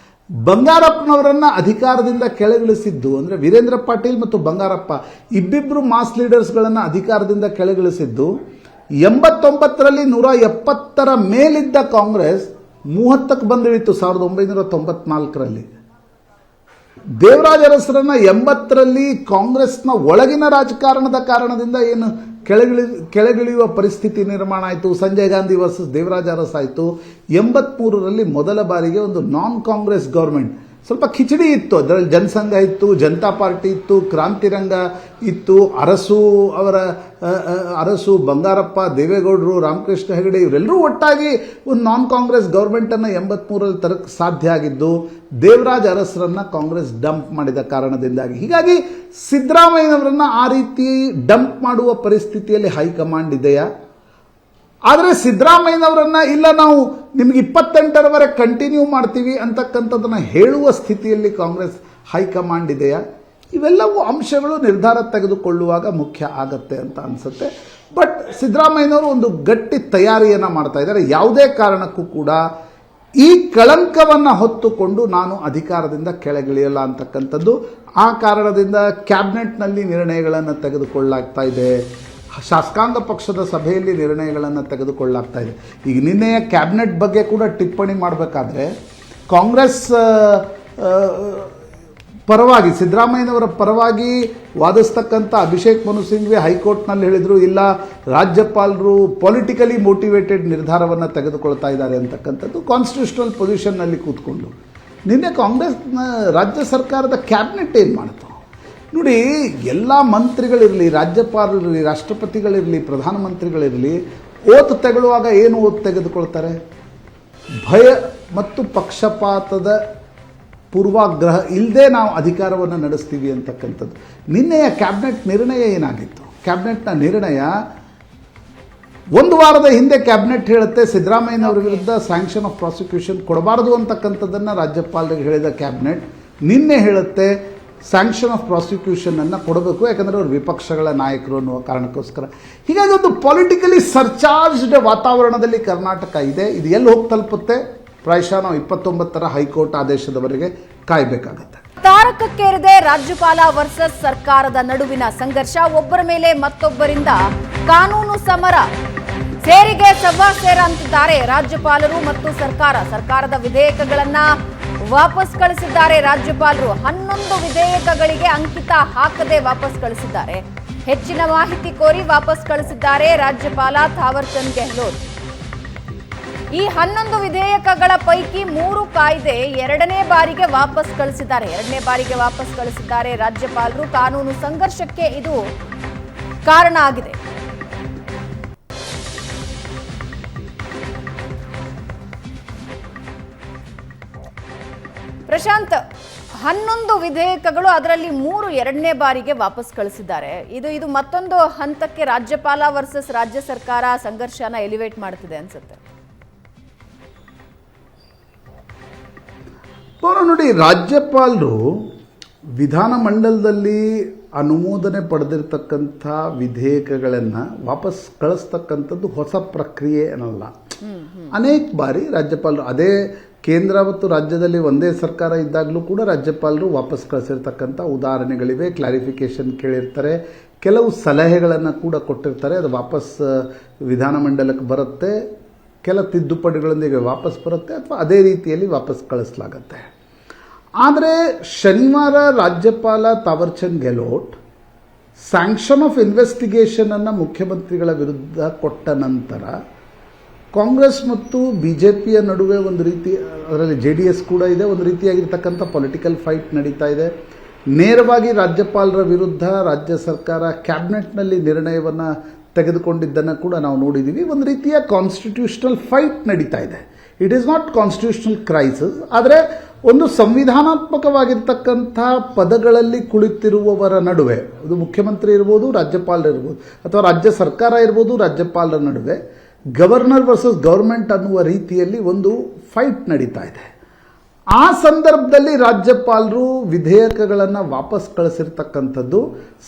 ಬಂಗಾರಪ್ಪನವರನ್ನು ಅಧಿಕಾರದಿಂದ ಕೆಳಗಿಳಿಸಿದ್ದು ಅಂದರೆ ವೀರೇಂದ್ರ ಪಾಟೀಲ್ ಮತ್ತು ಬಂಗಾರಪ್ಪ ಇಬ್ಬಿಬ್ಬರು ಮಾಸ್ ಲೀಡರ್ಸ್ಗಳನ್ನು ಅಧಿಕಾರದಿಂದ ಕೆಳಗಿಳಿಸಿದ್ದು 89ರಲ್ಲಿ 170ರ ಮೇಲಿದ್ದ ಕಾಂಗ್ರೆಸ್ 30ಕ್ಕೆ ಬಂದಿಳಿತು 1994ರಲ್ಲಿ. ದೇವರಾಜ ಅರಸರನ್ನ 80ರಲ್ಲಿ ಕಾಂಗ್ರೆಸ್ನ ಒಳಗಿನ ರಾಜಕಾರಣದ ಕಾರಣದಿಂದ ಏನು ಕೆಳಗಿಳಿಯುವ ಪರಿಸ್ಥಿತಿ ನಿರ್ಮಾಣ ಆಯಿತು. ಸಂಜಯ್ ಗಾಂಧಿ ವರ್ಸಸ್ ದೇವರಾಜ ಅರಸ್ ಆಯಿತು. 83ರಲ್ಲಿ ಮೊದಲ ಬಾರಿಗೆ ಒಂದು ನಾನ್ ಕಾಂಗ್ರೆಸ್ ಗೌರ್ಮೆಂಟ್, ಸ್ವಲ್ಪ ಕಿಚಡಿ ಇತ್ತು. ಅದರಲ್ಲಿ ಜನಸಂಘ ಇತ್ತು, ಜನತಾ ಪಾರ್ಟಿ ಇತ್ತು, ಕ್ರಾಂತಿರಂಗ ಇತ್ತು, ಅರಸು ಬಂಗಾರಪ್ಪ, ದೇವೇಗೌಡರು, ರಾಮಕೃಷ್ಣ ಹೆಗಡೆ ಇವರೆಲ್ಲರೂ ಒಟ್ಟಾಗಿ ಒಂದು ನಾನ್ ಕಾಂಗ್ರೆಸ್ ಗೌರ್ಮೆಂಟನ್ನು 83ರಲ್ಲಿ ತರಕ್ಕೆ ಸಾಧ್ಯ ಆಗಿದ್ದು ದೇವರಾಜ ಅರಸರನ್ನ ಕಾಂಗ್ರೆಸ್ ಡಂಪ್ ಮಾಡಿದ ಕಾರಣದಿಂದಾಗಿ. ಹೀಗಾಗಿ ಸಿದ್ದರಾಮಯ್ಯನವರನ್ನ ಆ ರೀತಿ ಡಂಪ್ ಮಾಡುವ ಪರಿಸ್ಥಿತಿಯಲ್ಲಿ ಹೈಕಮಾಂಡ್ ಇದೆಯಾ? ಆದರೆ ಸಿದ್ದರಾಮಯ್ಯನವರನ್ನ ಇಲ್ಲ, ನಾವು ನಿಮ್ಗೆ 28ರವರೆಗೆ ಕಂಟಿನ್ಯೂ ಮಾಡ್ತೀವಿ ಅಂತಕ್ಕಂಥದ್ದನ್ನು ಹೇಳುವ ಸ್ಥಿತಿಯಲ್ಲಿ ಕಾಂಗ್ರೆಸ್ ಹೈಕಮಾಂಡ್ ಇದೆಯಾ? ಇವೆಲ್ಲವೂ ಅಂಶಗಳು ನಿರ್ಧಾರ ತೆಗೆದುಕೊಳ್ಳುವಾಗ ಮುಖ್ಯ ಆಗತ್ತೆ ಅಂತ ಅನಿಸುತ್ತೆ. ಬಟ್ ಸಿದ್ದರಾಮಯ್ಯನವರು ಒಂದು ಗಟ್ಟಿ ತಯಾರಿಯನ್ನು ಮಾಡ್ತಾ ಇದ್ದಾರೆ. ಯಾವುದೇ ಕಾರಣಕ್ಕೂ ಕೂಡ ಈ ಕಳಂಕವನ್ನು ಹೊತ್ತುಕೊಂಡು ನಾನು ಅಧಿಕಾರದಿಂದ ಕೆಳಗಿಳಿಯಲ್ಲ ಅಂತಕ್ಕಂಥದ್ದು. ಆ ಕಾರಣದಿಂದ ಕ್ಯಾಬಿನೆಟ್ನಲ್ಲಿ ನಿರ್ಣಯಗಳನ್ನು ತೆಗೆದುಕೊಳ್ಳಲಾಗ್ತಾ ಇದೆ, ಶಾಸಕಾಂಗ ಪಕ್ಷದ ಸಭೆಯಲ್ಲಿ ನಿರ್ಣಯಗಳನ್ನು ತೆಗೆದುಕೊಳ್ಳಲಾಗ್ತಾ ಇದೆ. ಈಗ ನಿನ್ನೆಯ ಕ್ಯಾಬಿನೆಟ್ ಬಗ್ಗೆ ಕೂಡ ಟಿಪ್ಪಣಿ ಮಾಡಬೇಕಾದ್ರೆ ಕಾಂಗ್ರೆಸ್ ಪರವಾಗಿ, ಸಿದ್ದರಾಮಯ್ಯನವರ ಪರವಾಗಿ ವಾದಿಸ್ತಕ್ಕಂಥ ಅಭಿಷೇಕ್ ಮನು ಸಿಂಘ್ವಿ ಹೈಕೋರ್ಟ್ನಲ್ಲಿ ಹೇಳಿದರು, ಇಲ್ಲ ರಾಜ್ಯಪಾಲರು ಪೊಲಿಟಿಕಲಿ ಮೋಟಿವೇಟೆಡ್ ನಿರ್ಧಾರವನ್ನು ತೆಗೆದುಕೊಳ್ತಾ ಇದ್ದಾರೆ ಅಂತಕ್ಕಂಥದ್ದು ಕಾನ್ಸ್ಟಿಟ್ಯೂಷನಲ್ ಪೊಸಿಷನ್ನಲ್ಲಿ ಕೂತ್ಕೊಂಡು. ನಿನ್ನೆ ಕಾಂಗ್ರೆಸ್ನ ರಾಜ್ಯ ಸರ್ಕಾರದ ಕ್ಯಾಬಿನೆಟ್ ಏನು ಮಾಡ್ತು ನೋಡಿ. ಎಲ್ಲ ಮಂತ್ರಿಗಳಿರಲಿ, ರಾಜ್ಯಪಾಲರಿರಲಿ, ರಾಷ್ಟ್ರಪತಿಗಳಿರಲಿ, ಪ್ರಧಾನಮಂತ್ರಿಗಳಿರಲಿ, ಓತ್ ತೆಗೊಳ್ಳುವಾಗ ಏನು ಓತ್ ತೆಗೆದುಕೊಳ್ತಾರೆ? ಭಯ ಮತ್ತು ಪಕ್ಷಪಾತದ ಪೂರ್ವಾಗ್ರಹ ಇಲ್ಲದೆ ನಾವು ಅಧಿಕಾರವನ್ನು ನಡೆಸ್ತೀವಿ ಅಂತಕ್ಕಂಥದ್ದು. ನಿನ್ನೆಯ ಕ್ಯಾಬಿನೆಟ್ ನಿರ್ಣಯ ಏನಾಗಿತ್ತು? ಕ್ಯಾಬಿನೆಟ್ನ ನಿರ್ಣಯ ಒಂದು ವಾರದ ಹಿಂದೆ ಕ್ಯಾಬಿನೆಟ್ ಹೇಳುತ್ತೆ ಸಿದ್ದರಾಮಯ್ಯನವರ ವಿರುದ್ಧ ಸ್ಯಾಂಕ್ಷನ್ ಆಫ್ ಪ್ರಾಸಿಕ್ಯೂಷನ್ ಕೊಡಬಾರದು ಅಂತಕ್ಕಂಥದ್ದನ್ನು ರಾಜ್ಯಪಾಲರಿಗೆ ಹೇಳಿದ ಕ್ಯಾಬಿನೆಟ್ ನಿನ್ನೆ ಹೇಳುತ್ತೆ ಸ್ಯಾಂಕ್ಷನ್ ಆಫ್ ಪ್ರಾಸಿಕ್ಯೂಷನನ್ನು ಕೊಡಬೇಕು, ಯಾಕಂದರೆ ಅವರು ವಿಪಕ್ಷಗಳ ನಾಯಕರು ಅನ್ನುವ ಕಾರಣಕ್ಕೋಸ್ಕರ. ಹೀಗಾಗಿ ಒಂದು ಪೊಲಿಟಿಕಲಿ ಸರ್ಚಾರ್ಜ್ಡ್ ವಾತಾವರಣದಲ್ಲಿ ಕರ್ನಾಟಕ ಇದೆ. ಇದು ಎಲ್ಲಿ ಹೋಗಿ ತಲುಪುತ್ತೆ? ಪ್ರಾಯಶಃ ನಾವು 29ರ ಹೈಕೋರ್ಟ್ ಆದೇಶದವರೆಗೆ ಕಾಯಬೇಕಾಗತ್ತೆ. ತಾರಕಕ್ಕೇರಿದೆ ರಾಜ್ಯಪಾಲ ವರ್ಸಸ್ ಸರ್ಕಾರದ ನಡುವಿನ ಸಂಘರ್ಷ. ಒಬ್ಬರ ಮೇಲೆ ಮತ್ತೊಬ್ಬರಿಂದ ಕಾನೂನು ಸಮರ. ಸೇರಿಗೆ ಸವಾ ಸೇರ ಅಂತಿದ್ದಾರೆ ರಾಜ್ಯಪಾಲರು ಮತ್ತು ಸರ್ಕಾರದ ವಿಧೇಯಕಗಳನ್ನ ವಾಪಸ್ ಕಳಿಸಿದ್ದಾರೆ ರಾಜ್ಯಪಾಲರು. 11 ವಿಧೇಯಕಗಳಿಗೆ ಅಂಕಿತ ಹಾಕದೆ ವಾಪಸ್ ಕಳಿಸಿದ್ದಾರೆ. ಹೆಚ್ಚಿನ ಮಾಹಿತಿ ಕೋರಿ ವಾಪಸ್ ಕಳಿಸಿದ್ದಾರೆ ರಾಜ್ಯಪಾಲ ಥಾವರ್ ಚಂದ್ ಗೆಹ್ಲೋಟ್. ಈ 11 ವಿಧೇಯಕಗಳ ಪೈಕಿ 3 ಕಾಯ್ದೆ ಎರಡನೇ ಬಾರಿಗೆ ವಾಪಸ್ ಕಳಿಸಿದ್ದಾರೆ ರಾಜ್ಯಪಾಲರು. ಕಾನೂನು ಸಂಘರ್ಷಕ್ಕೆ ಇದು ಕಾರಣ ಆಗಿದೆ. ಪ್ರಶಾಂತ್, 11 ವಿಧೇಯಕಗಳು, ಅದರಲ್ಲಿ 3 ಎರಡನೇ ಬಾರಿಗೆ ವಾಪಸ್ ಕಳಿಸಿದ್ದಾರೆ. ಇದು ಮತ್ತೊಂದು ಹಂತಕ್ಕೆ ರಾಜ್ಯಪಾಲ ವರ್ಸಸ್ ರಾಜ್ಯ ಸರ್ಕಾರ ಸಂಘರ್ಷನ ಎಲಿವೇಟ್ ಮಾಡ್ತಿದೆ ಅನ್ಸುತ್ತೆ. ನೋಡಿ, ರಾಜ್ಯಪಾಲರು ವಿಧಾನಮಂಡಲದಲ್ಲಿ ಅನುಮೋದನೆ ಪಡೆದಿರ್ತಕ್ಕಂಥ ವಿಧೇಯಕಗಳನ್ನು ವಾಪಸ್ ಕಳಿಸ್ತಕ್ಕಂಥದ್ದು ಹೊಸ ಪ್ರಕ್ರಿಯೆ ಏನಲ್ಲ. ಅನೇಕ ಬಾರಿ ರಾಜ್ಯಪಾಲರು ಅದೇ ಕೇಂದ್ರ ಮತ್ತು ರಾಜ್ಯದಲ್ಲಿ ಒಂದೇ ಸರ್ಕಾರ ಇದ್ದಾಗಲೂ ಕೂಡ ರಾಜ್ಯಪಾಲರು ವಾಪಸ್ ಕಳಿಸಿರ್ತಕ್ಕಂಥ ಉದಾಹರಣೆಗಳಿವೆ. ಕ್ಲಾರಿಫಿಕೇಶನ್ ಕೇಳಿರ್ತಾರೆ, ಕೆಲವು ಸಲಹೆಗಳನ್ನು ಕೂಡ ಕೊಟ್ಟಿರ್ತಾರೆ, ಅದು ವಾಪಸ್ ವಿಧಾನಮಂಡಲಕ್ಕೆ ಬರುತ್ತೆ, ಕೆಲ ತಿದ್ದುಪಡಿಗಳೊಂದಿಗೆ ವಾಪಸ್ ಬರುತ್ತೆ ಅಥವಾ ಅದೇ ರೀತಿಯಲ್ಲಿ ವಾಪಸ್ ಕಳಿಸಲಾಗತ್ತೆ. ಆದರೆ ಶನಿವಾರ ರಾಜ್ಯಪಾಲ ತಾವರ್ಚಂದ್ ಗೆಹ್ಲೋಟ್ ಸ್ಯಾಂಕ್ಷನ್ ಆಫ್ ಇನ್ವೆಸ್ಟಿಗೇಷನನ್ನು ಮುಖ್ಯಮಂತ್ರಿಗಳ ವಿರುದ್ಧ ಕೊಟ್ಟ ನಂತರ ಕಾಂಗ್ರೆಸ್ ಮತ್ತು BJPಯ ನಡುವೆ ಒಂದು ರೀತಿ, ಅದರಲ್ಲಿ JDS ಕೂಡ ಇದೆ, ಒಂದು ರೀತಿಯಾಗಿರ್ತಕ್ಕಂಥ ಪೊಲಿಟಿಕಲ್ ಫೈಟ್ ನಡೀತಾ ಇದೆ. ನೇರವಾಗಿ ರಾಜ್ಯಪಾಲರ ವಿರುದ್ಧ ರಾಜ್ಯ ಸರ್ಕಾರ ಕ್ಯಾಬಿನೆಟ್ನಲ್ಲಿ ನಿರ್ಣಯವನ್ನು ತೆಗೆದುಕೊಂಡಿದ್ದನ್ನು ಕೂಡ ನಾವು ನೋಡಿದ್ದೀವಿ. ಒಂದು ರೀತಿಯ ಕಾನ್ಸ್ಟಿಟ್ಯೂಷನಲ್ ಫೈಟ್ ನಡೀತಾ ಇದೆ. It is not constitutional crisis, ಆದರೆ ಒಂದು ಸಂವಿಧಾನಾತ್ಮಕವಾಗಿರ್ತಕ್ಕಂಥ ಪದಗಳಲ್ಲಿ ಕುಳಿತಿರುವವರ ನಡುವೆ, ಅದು ಮುಖ್ಯಮಂತ್ರಿ ಇರ್ಬೋದು, ರಾಜ್ಯಪಾಲರು ಇರ್ಬೋದು, ಅಥವಾ ರಾಜ್ಯ ಸರ್ಕಾರ ಇರ್ಬೋದು, ರಾಜ್ಯಪಾಲರ ನಡುವೆ ಗವರ್ನರ್ ವರ್ಸಸ್ ಗವರ್ಮೆಂಟ್ ಅನ್ನುವ ರೀತಿಯಲ್ಲಿ ಒಂದು ಫೈಟ್ ನಡೀತಾ ಇದೆ. ಆ ಸಂದರ್ಭದಲ್ಲಿ ರಾಜ್ಯಪಾಲರು ವಿಧೇಯಕಗಳನ್ನು ವಾಪಸ್ ಕಳಿಸಿರ್ತಕ್ಕಂಥದ್ದು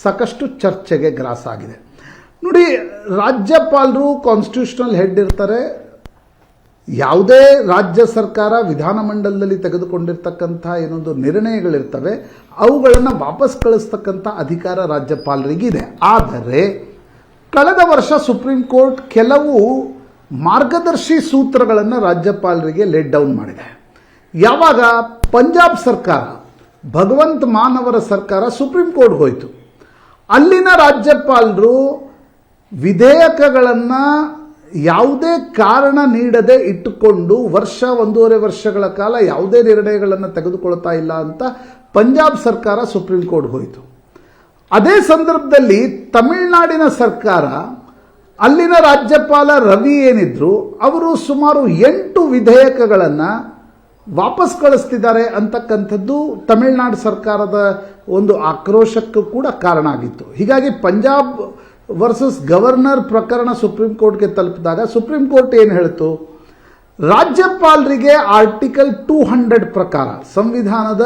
ಸಾಕಷ್ಟು ಚರ್ಚೆಗೆ ಗ್ರಾಸ ಆಗಿದೆ. ನೋಡಿ, ರಾಜ್ಯಪಾಲರು ಕಾನ್ಸ್ಟಿಟ್ಯೂಷನಲ್ ಹೆಡ್ ಇರ್ತಾರೆ. ಯಾವುದೇ ರಾಜ್ಯ ಸರ್ಕಾರ ವಿಧಾನಮಂಡಲದಲ್ಲಿ ತೆಗೆದುಕೊಂಡಿರ್ತಕ್ಕಂಥ ಏನೊಂದು ನಿರ್ಣಯಗಳಿರ್ತವೆ ಅವುಗಳನ್ನು ವಾಪಸ್ ಕಳಿಸ್ತಕ್ಕಂಥ ಅಧಿಕಾರ ರಾಜ್ಯಪಾಲರಿಗಿದೆ. ಆದರೆ ಕಳೆದ ವರ್ಷ ಸುಪ್ರೀಂ ಕೋರ್ಟ್ ಕೆಲವು ಮಾರ್ಗದರ್ಶಿ ಸೂತ್ರಗಳನ್ನು ರಾಜ್ಯಪಾಲರಿಗೆ ಲೆಟ್ ಡೌನ್ ಮಾಡಿದೆ. ಯಾವಾಗ ಪಂಜಾಬ್ ಸರ್ಕಾರ, ಭಗವಂತ್ ಮಾನ್ ಅವರ ಸರ್ಕಾರ ಸುಪ್ರೀಂ ಕೋರ್ಟ್ಗೆ ಹೋಯಿತು, ಅಲ್ಲಿನ ರಾಜ್ಯಪಾಲರು ವಿಧೇಯಕಗಳನ್ನು ಯಾವುದೇ ಕಾರಣ ನೀಡದೆ ಇಟ್ಟುಕೊಂಡು ಒಂದೂವರೆ ವರ್ಷಗಳ ಕಾಲ ಯಾವುದೇ ನಿರ್ಣಯಗಳನ್ನು ತೆಗೆದುಕೊಳ್ತಾ ಇಲ್ಲ ಅಂತ ಪಂಜಾಬ್ ಸರ್ಕಾರ ಸುಪ್ರೀಂ ಕೋರ್ಟ್ಗೆ ಹೋಯಿತು. ಅದೇ ಸಂದರ್ಭದಲ್ಲಿ ತಮಿಳುನಾಡಿನ ಸರ್ಕಾರ, ಅಲ್ಲಿನ ರಾಜ್ಯಪಾಲ ರವಿ ಏನಿದ್ರು, ಅವರು ಸುಮಾರು 8 ವಿಧೇಯಕಗಳನ್ನು ವಾಪಸ್ ಕಳಿಸ್ತಿದ್ದಾರೆ ಅಂತಕ್ಕಂಥದ್ದು ತಮಿಳುನಾಡು ಸರ್ಕಾರದ ಒಂದು ಆಕ್ರೋಶಕ್ಕೂ ಕೂಡ ಕಾರಣ ಆಗಿತ್ತು. ಹೀಗಾಗಿ ಪಂಜಾಬ್ ವರ್ಸಸ್ ಗವರ್ನರ್ ಪ್ರಕರಣ ಸುಪ್ರೀಂ ಕೋರ್ಟ್ಗೆ ತಲುಪಿದಾಗ ಸುಪ್ರೀಂ ಕೋರ್ಟ್ ಏನು ಹೇಳಿತು, ರಾಜ್ಯಪಾಲರಿಗೆ ಆರ್ಟಿಕಲ್ 200 ಪ್ರಕಾರ, ಸಂವಿಧಾನದ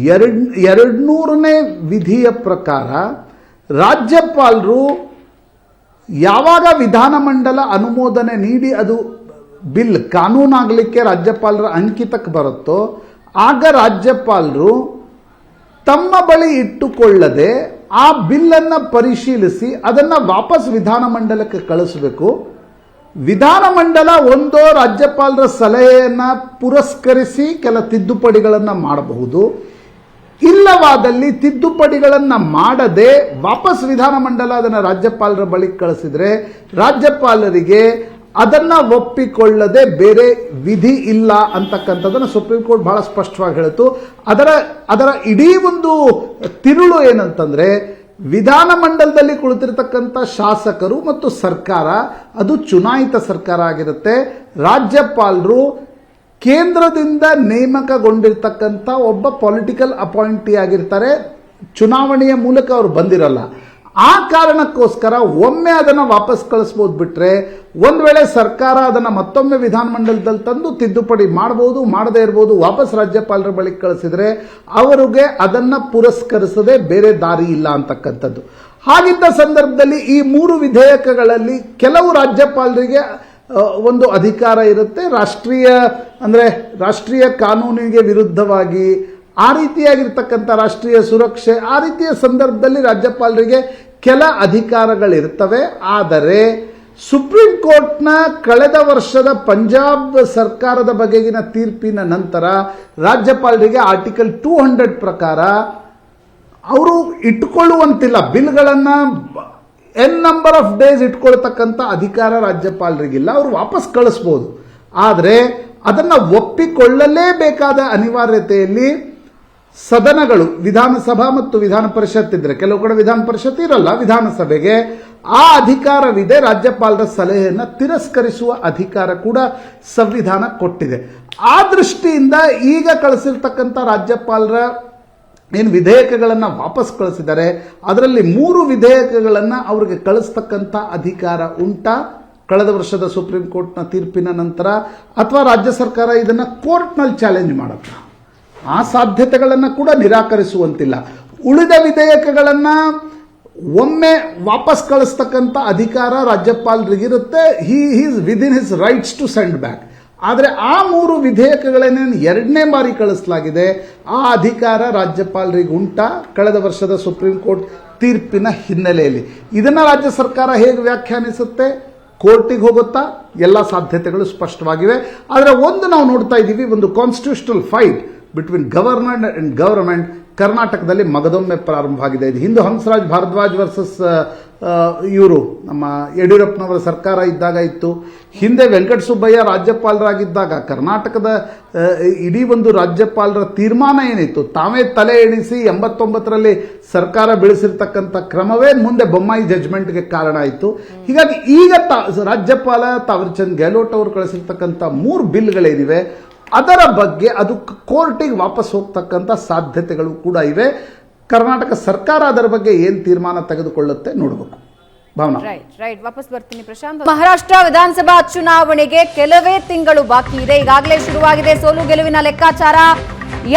200ನೇ ವಿಧಿಯ ಪ್ರಕಾರ ರಾಜ್ಯಪಾಲರು ಯಾವಾಗ ವಿಧಾನಮಂಡಲ ಅನುಮೋದನೆ ನೀಡಿ ಅದು ಬಿಲ್ ಕಾನೂನಾಗಲಿಕ್ಕೆ ರಾಜ್ಯಪಾಲರ ಅಂಕಿತಕ್ಕೆ ಬರುತ್ತೋ ಆಗ ರಾಜ್ಯಪಾಲರು ತಮ್ಮ ಬಳಿ ಇಟ್ಟುಕೊಳ್ಳದೆ ಆ ಬಿಲ್ಲನ್ನು ಪರಿಶೀಲಿಸಿ ಅದನ್ನು ವಾಪಸ್ ವಿಧಾನಮಂಡಲಕ್ಕೆ ಕಳಿಸಬೇಕು. ವಿಧಾನಮಂಡಲ ಒಂದೋ ರಾಜ್ಯಪಾಲರ ಸಲಹೆಯನ್ನು ಪುರಸ್ಕರಿಸಿ ಕೆಲ ತಿದ್ದುಪಡಿಗಳನ್ನು ಮಾಡಬಹುದು, ಇಲ್ಲವಾದಲ್ಲಿ ತಿದ್ದುಪಡಿಗಳನ್ನು ಮಾಡದೆ ವಾಪಸ್ ವಿಧಾನಮಂಡಲ ಅದನ್ನು ರಾಜ್ಯಪಾಲರ ಬಳಿ ಕಳಿಸಿದರೆ ರಾಜ್ಯಪಾಲರಿಗೆ ಅದನ್ನು ಒಪ್ಪಿಕೊಳ್ಳದೆ ಬೇರೆ ವಿಧಿ ಇಲ್ಲ ಅಂತಕ್ಕಂಥದ್ದನ್ನು ಸುಪ್ರೀಂ ಕೋರ್ಟ್ ಬಹಳ ಸ್ಪಷ್ಟವಾಗಿ ಹೇಳಿತು. ಅದರ ಇಡೀ ಒಂದು ತಿರುಳು ಏನಂತಂದರೆ, ವಿಧಾನಮಂಡಲದಲ್ಲಿ ಕುಳಿತಿರ್ತಕ್ಕಂಥ ಶಾಸಕರು ಮತ್ತು ಸರ್ಕಾರ ಅದು ಚುನಾಯಿತ ಸರ್ಕಾರ ಆಗಿರುತ್ತೆ. ರಾಜ್ಯಪಾಲರು ಕೇಂದ್ರದಿಂದ ನೇಮಕಗೊಂಡಿರ್ತಕ್ಕಂಥ ಒಬ್ಬ ಪೊಲಿಟಿಕಲ್ ಅಪಾಯಿಂಟಿ ಆಗಿರ್ತಾರೆ, ಚುನಾವಣೆಯ ಮೂಲಕ ಅವರು ಬಂದಿರಲ್ಲ. ಆ ಕಾರಣಕ್ಕೋಸ್ಕರ ಒಮ್ಮೆ ಅದನ್ನು ವಾಪಸ್ ಕಳಿಸ್ಬೋದು, ಬಿಟ್ಟರೆ ಒಂದು ವೇಳೆ ಸರ್ಕಾರ ಅದನ್ನು ಮತ್ತೊಮ್ಮೆ ವಿಧಾನಮಂಡಲದಲ್ಲಿ ತಂದು ತಿದ್ದುಪಡಿ ಮಾಡಬಹುದು, ಮಾಡದೇ ಇರಬಹುದು. ವಾಪಸ್ ರಾಜ್ಯಪಾಲರ ಬಳಿ ಕಳಿಸಿದರೆ ಅವರಿಗೆ ಅದನ್ನು ಪುರಸ್ಕರಿಸದೆ ಬೇರೆ ದಾರಿ ಇಲ್ಲ ಅಂತಕ್ಕಂಥದ್ದು. ಹಾಗಿದ್ದ ಸಂದರ್ಭದಲ್ಲಿ ಈ 3 ವಿಧೇಯಕಗಳಲ್ಲಿ ಕೆಲವು ರಾಜ್ಯಪಾಲರಿಗೆ ಒಂದು ಅಧಿಕಾರ ಇರುತ್ತೆ, ರಾಷ್ಟ್ರೀಯ ಕಾನೂನಿಗೆ ವಿರುದ್ಧವಾಗಿ, ಆ ರೀತಿಯಾಗಿರ್ತಕ್ಕಂಥ ರಾಷ್ಟ್ರೀಯ ಸುರಕ್ಷೆ, ಆ ರೀತಿಯ ಸಂದರ್ಭದಲ್ಲಿ ರಾಜ್ಯಪಾಲರಿಗೆ ಕೆಲ ಅಧಿಕಾರಗಳಿರ್ತವೆ. ಆದರೆ ಸುಪ್ರೀಂ ಕೋರ್ಟ್ನ ಕಳೆದ ವರ್ಷದ ಪಂಜಾಬ್ ಸರ್ಕಾರದ ಬಗೆಗಿನ ತೀರ್ಪಿನ ನಂತರ ರಾಜ್ಯಪಾಲರಿಗೆ ಆರ್ಟಿಕಲ್ 200 ಪ್ರಕಾರ ಅವರು ಇಟ್ಟುಕೊಳ್ಳುವಂತಿಲ್ಲ, ಬಿಲ್ಗಳನ್ನು ನಂಬರ್ ಆಫ್ ಡೇಸ್ ಇಟ್ಕೊಳ್ತಕ್ಕಂಥ ಅಧಿಕಾರ ರಾಜ್ಯಪಾಲರಿಗಿಲ್ಲ. ಅವರು ವಾಪಸ್ ಕಳಿಸ್ಬೋದು, ಆದರೆ ಅದನ್ನು ಒಪ್ಪಿಕೊಳ್ಳಲೇಬೇಕಾದ ಅನಿವಾರ್ಯತೆಯಲ್ಲಿ ಸದನಗಳು, ವಿಧಾನಸಭಾ ಮತ್ತು ವಿಧಾನ ಪರಿಷತ್ ಇದ್ರೆ, ಕೆಲವು ಕಡೆ ವಿಧಾನ ಪರಿಷತ್ ಇರಲ್ಲ, ವಿಧಾನಸಭೆಗೆ ಆ ಅಧಿಕಾರವಿದೆ. ರಾಜ್ಯಪಾಲರ ಸಲಹೆಯನ್ನು ತಿರಸ್ಕರಿಸುವ ಅಧಿಕಾರ ಕೂಡ ಸಂವಿಧಾನ ಕೊಟ್ಟಿದೆ. ಆ ದೃಷ್ಟಿಯಿಂದ ಈಗ ಕಳಿಸಿರ್ತಕ್ಕಂಥ ರಾಜ್ಯಪಾಲರ ಏನು ವಿಧೇಯಕಗಳನ್ನು ವಾಪಸ್ ಕಳಿಸಿದ್ದಾರೆ ಅದರಲ್ಲಿ 3 ವಿಧೇಯಕಗಳನ್ನು ಅವರಿಗೆ ಕಳಿಸ್ತಕ್ಕಂಥ ಅಧಿಕಾರ ಉಂಟಾ ಕಳೆದ ವರ್ಷದ ಸುಪ್ರೀಂ ಕೋರ್ಟ್ನ ತೀರ್ಪಿನ ನಂತರ, ಅಥವಾ ರಾಜ್ಯ ಸರ್ಕಾರ ಇದನ್ನು ಕೋರ್ಟ್ನಲ್ಲಿ ಚಾಲೆಂಜ್ ಮಾಡುತ್ತಾ? ಆ ಸಾಧ್ಯತೆಗಳನ್ನು ಕೂಡ ನಿರಾಕರಿಸುವಂತಿಲ್ಲ. ಉಳಿದ ವಿಧೇಯಕಗಳನ್ನು ಒಮ್ಮೆ ವಾಪಸ್ ಕಳಿಸ್ತಕ್ಕಂಥ ಅಧಿಕಾರ ರಾಜ್ಯಪಾಲರಿಗಿರುತ್ತೆ. Is within his rights to send back. ಆದರೆ ಆ 3 ವಿಧೇಯಕಗಳನ್ನೇನು 2ನೇ ಬಾರಿ ಕಳಿಸಲಾಗಿದೆ, ಆ ಅಧಿಕಾರ ರಾಜ್ಯಪಾಲರಿಗೆ ಉಂಟಾ ಕಳೆದ ವರ್ಷದ ಸುಪ್ರೀಂ ಕೋರ್ಟ್ ತೀರ್ಪಿನ ಹಿನ್ನೆಲೆಯಲ್ಲಿ. ಇದನ್ನು ರಾಜ್ಯ ಸರ್ಕಾರ ಹೇಗೆ ವ್ಯಾಖ್ಯಾನಿಸುತ್ತೆ, ಕೋರ್ಟಿಗೆ ಹೋಗುತ್ತಾ, ಎಲ್ಲ ಸಾಧ್ಯತೆಗಳು ಸ್ಪಷ್ಟವಾಗಿವೆ. ಆದರೆ ಒಂದು ನಾವು ನೋಡ್ತಾ ಇದ್ದೀವಿ, ಒಂದು constitutional fight between governor and government ಕರ್ನಾಟಕದಲ್ಲಿ ಮಗದೊಮ್ಮೆ ಪ್ರಾರಂಭ ಆಗಿದೆ. ಇದು ಹಿಂದೂ ಹಂಸರಾಜ್ ಭಾರದ್ವಾಜ್ ವರ್ಸಸ್ ಇವರು ನಮ್ಮ ಯಡಿಯೂರಪ್ಪನವರ ಸರ್ಕಾರ ಇದ್ದಾಗ ಇತ್ತು. ಹಿಂದೆ ವೆಂಕಟಸುಬ್ಬಯ್ಯ ರಾಜ್ಯಪಾಲರಾಗಿದ್ದಾಗ ಕರ್ನಾಟಕದ ಇಡೀ ಒಂದು ರಾಜ್ಯಪಾಲರ ತೀರ್ಮಾನ ಏನಿತ್ತು, ತಾವೇ ತಲೆ ಎಣಿಸಿ 89ರಲ್ಲಿ ಸರ್ಕಾರ ಬೆಳೆಸಿರ್ತಕ್ಕಂಥ ಕ್ರಮವೇ ಮುಂದೆ ಬೊಮ್ಮಾಯಿ ಜಡ್ಜ್ಮೆಂಟ್ಗೆ ಕಾರಣ ಆಯಿತು. ಹೀಗಾಗಿ ಈಗ ರಾಜ್ಯಪಾಲ ತಾವರ್ಚಂದ್ ಗೆಹ್ಲೋಟ್ ಅವರು ಕಳಿಸಿರ್ತಕ್ಕಂಥ 3 ಬಿಲ್ಗಳೇನಿವೆ ಅದರ ಬಗ್ಗೆ ಅದು ಕೋರ್ಟಿಗೆ ವಾಪಸ್ ಹೋಗ್ತಕ್ಕಂಥ ಸಾಧ್ಯತೆಗಳು ಕೂಡ ಇವೆ. ಕರ್ನಾಟಕ ಸರ್ಕಾರ ಅದರ ಬಗ್ಗೆ ಏನು ತೀರ್ಮಾನ ತೆಗೆದುಕೊಳ್ಳುತ್ತೆ ನೋಡಬೇಕು. ಭಾವನಾ. ರೈಟ್ ವಾಪಸ್ ಬರ್ತೀನಿ ಪ್ರಶಾಂತ್. ಮಹಾರಾಷ್ಟ್ರ ವಿಧಾನಸಭಾ ಚುನಾವಣೆಗೆ ಕೆಲವೇ ತಿಂಗಳು ಬಾಕಿ ಇದೆ. ಈಗಾಗಲೇ ಶುರುವಾಗಿದೆ ಸೋಲು ಗೆಲುವಿನ ಲೆಕ್ಕಾಚಾರ.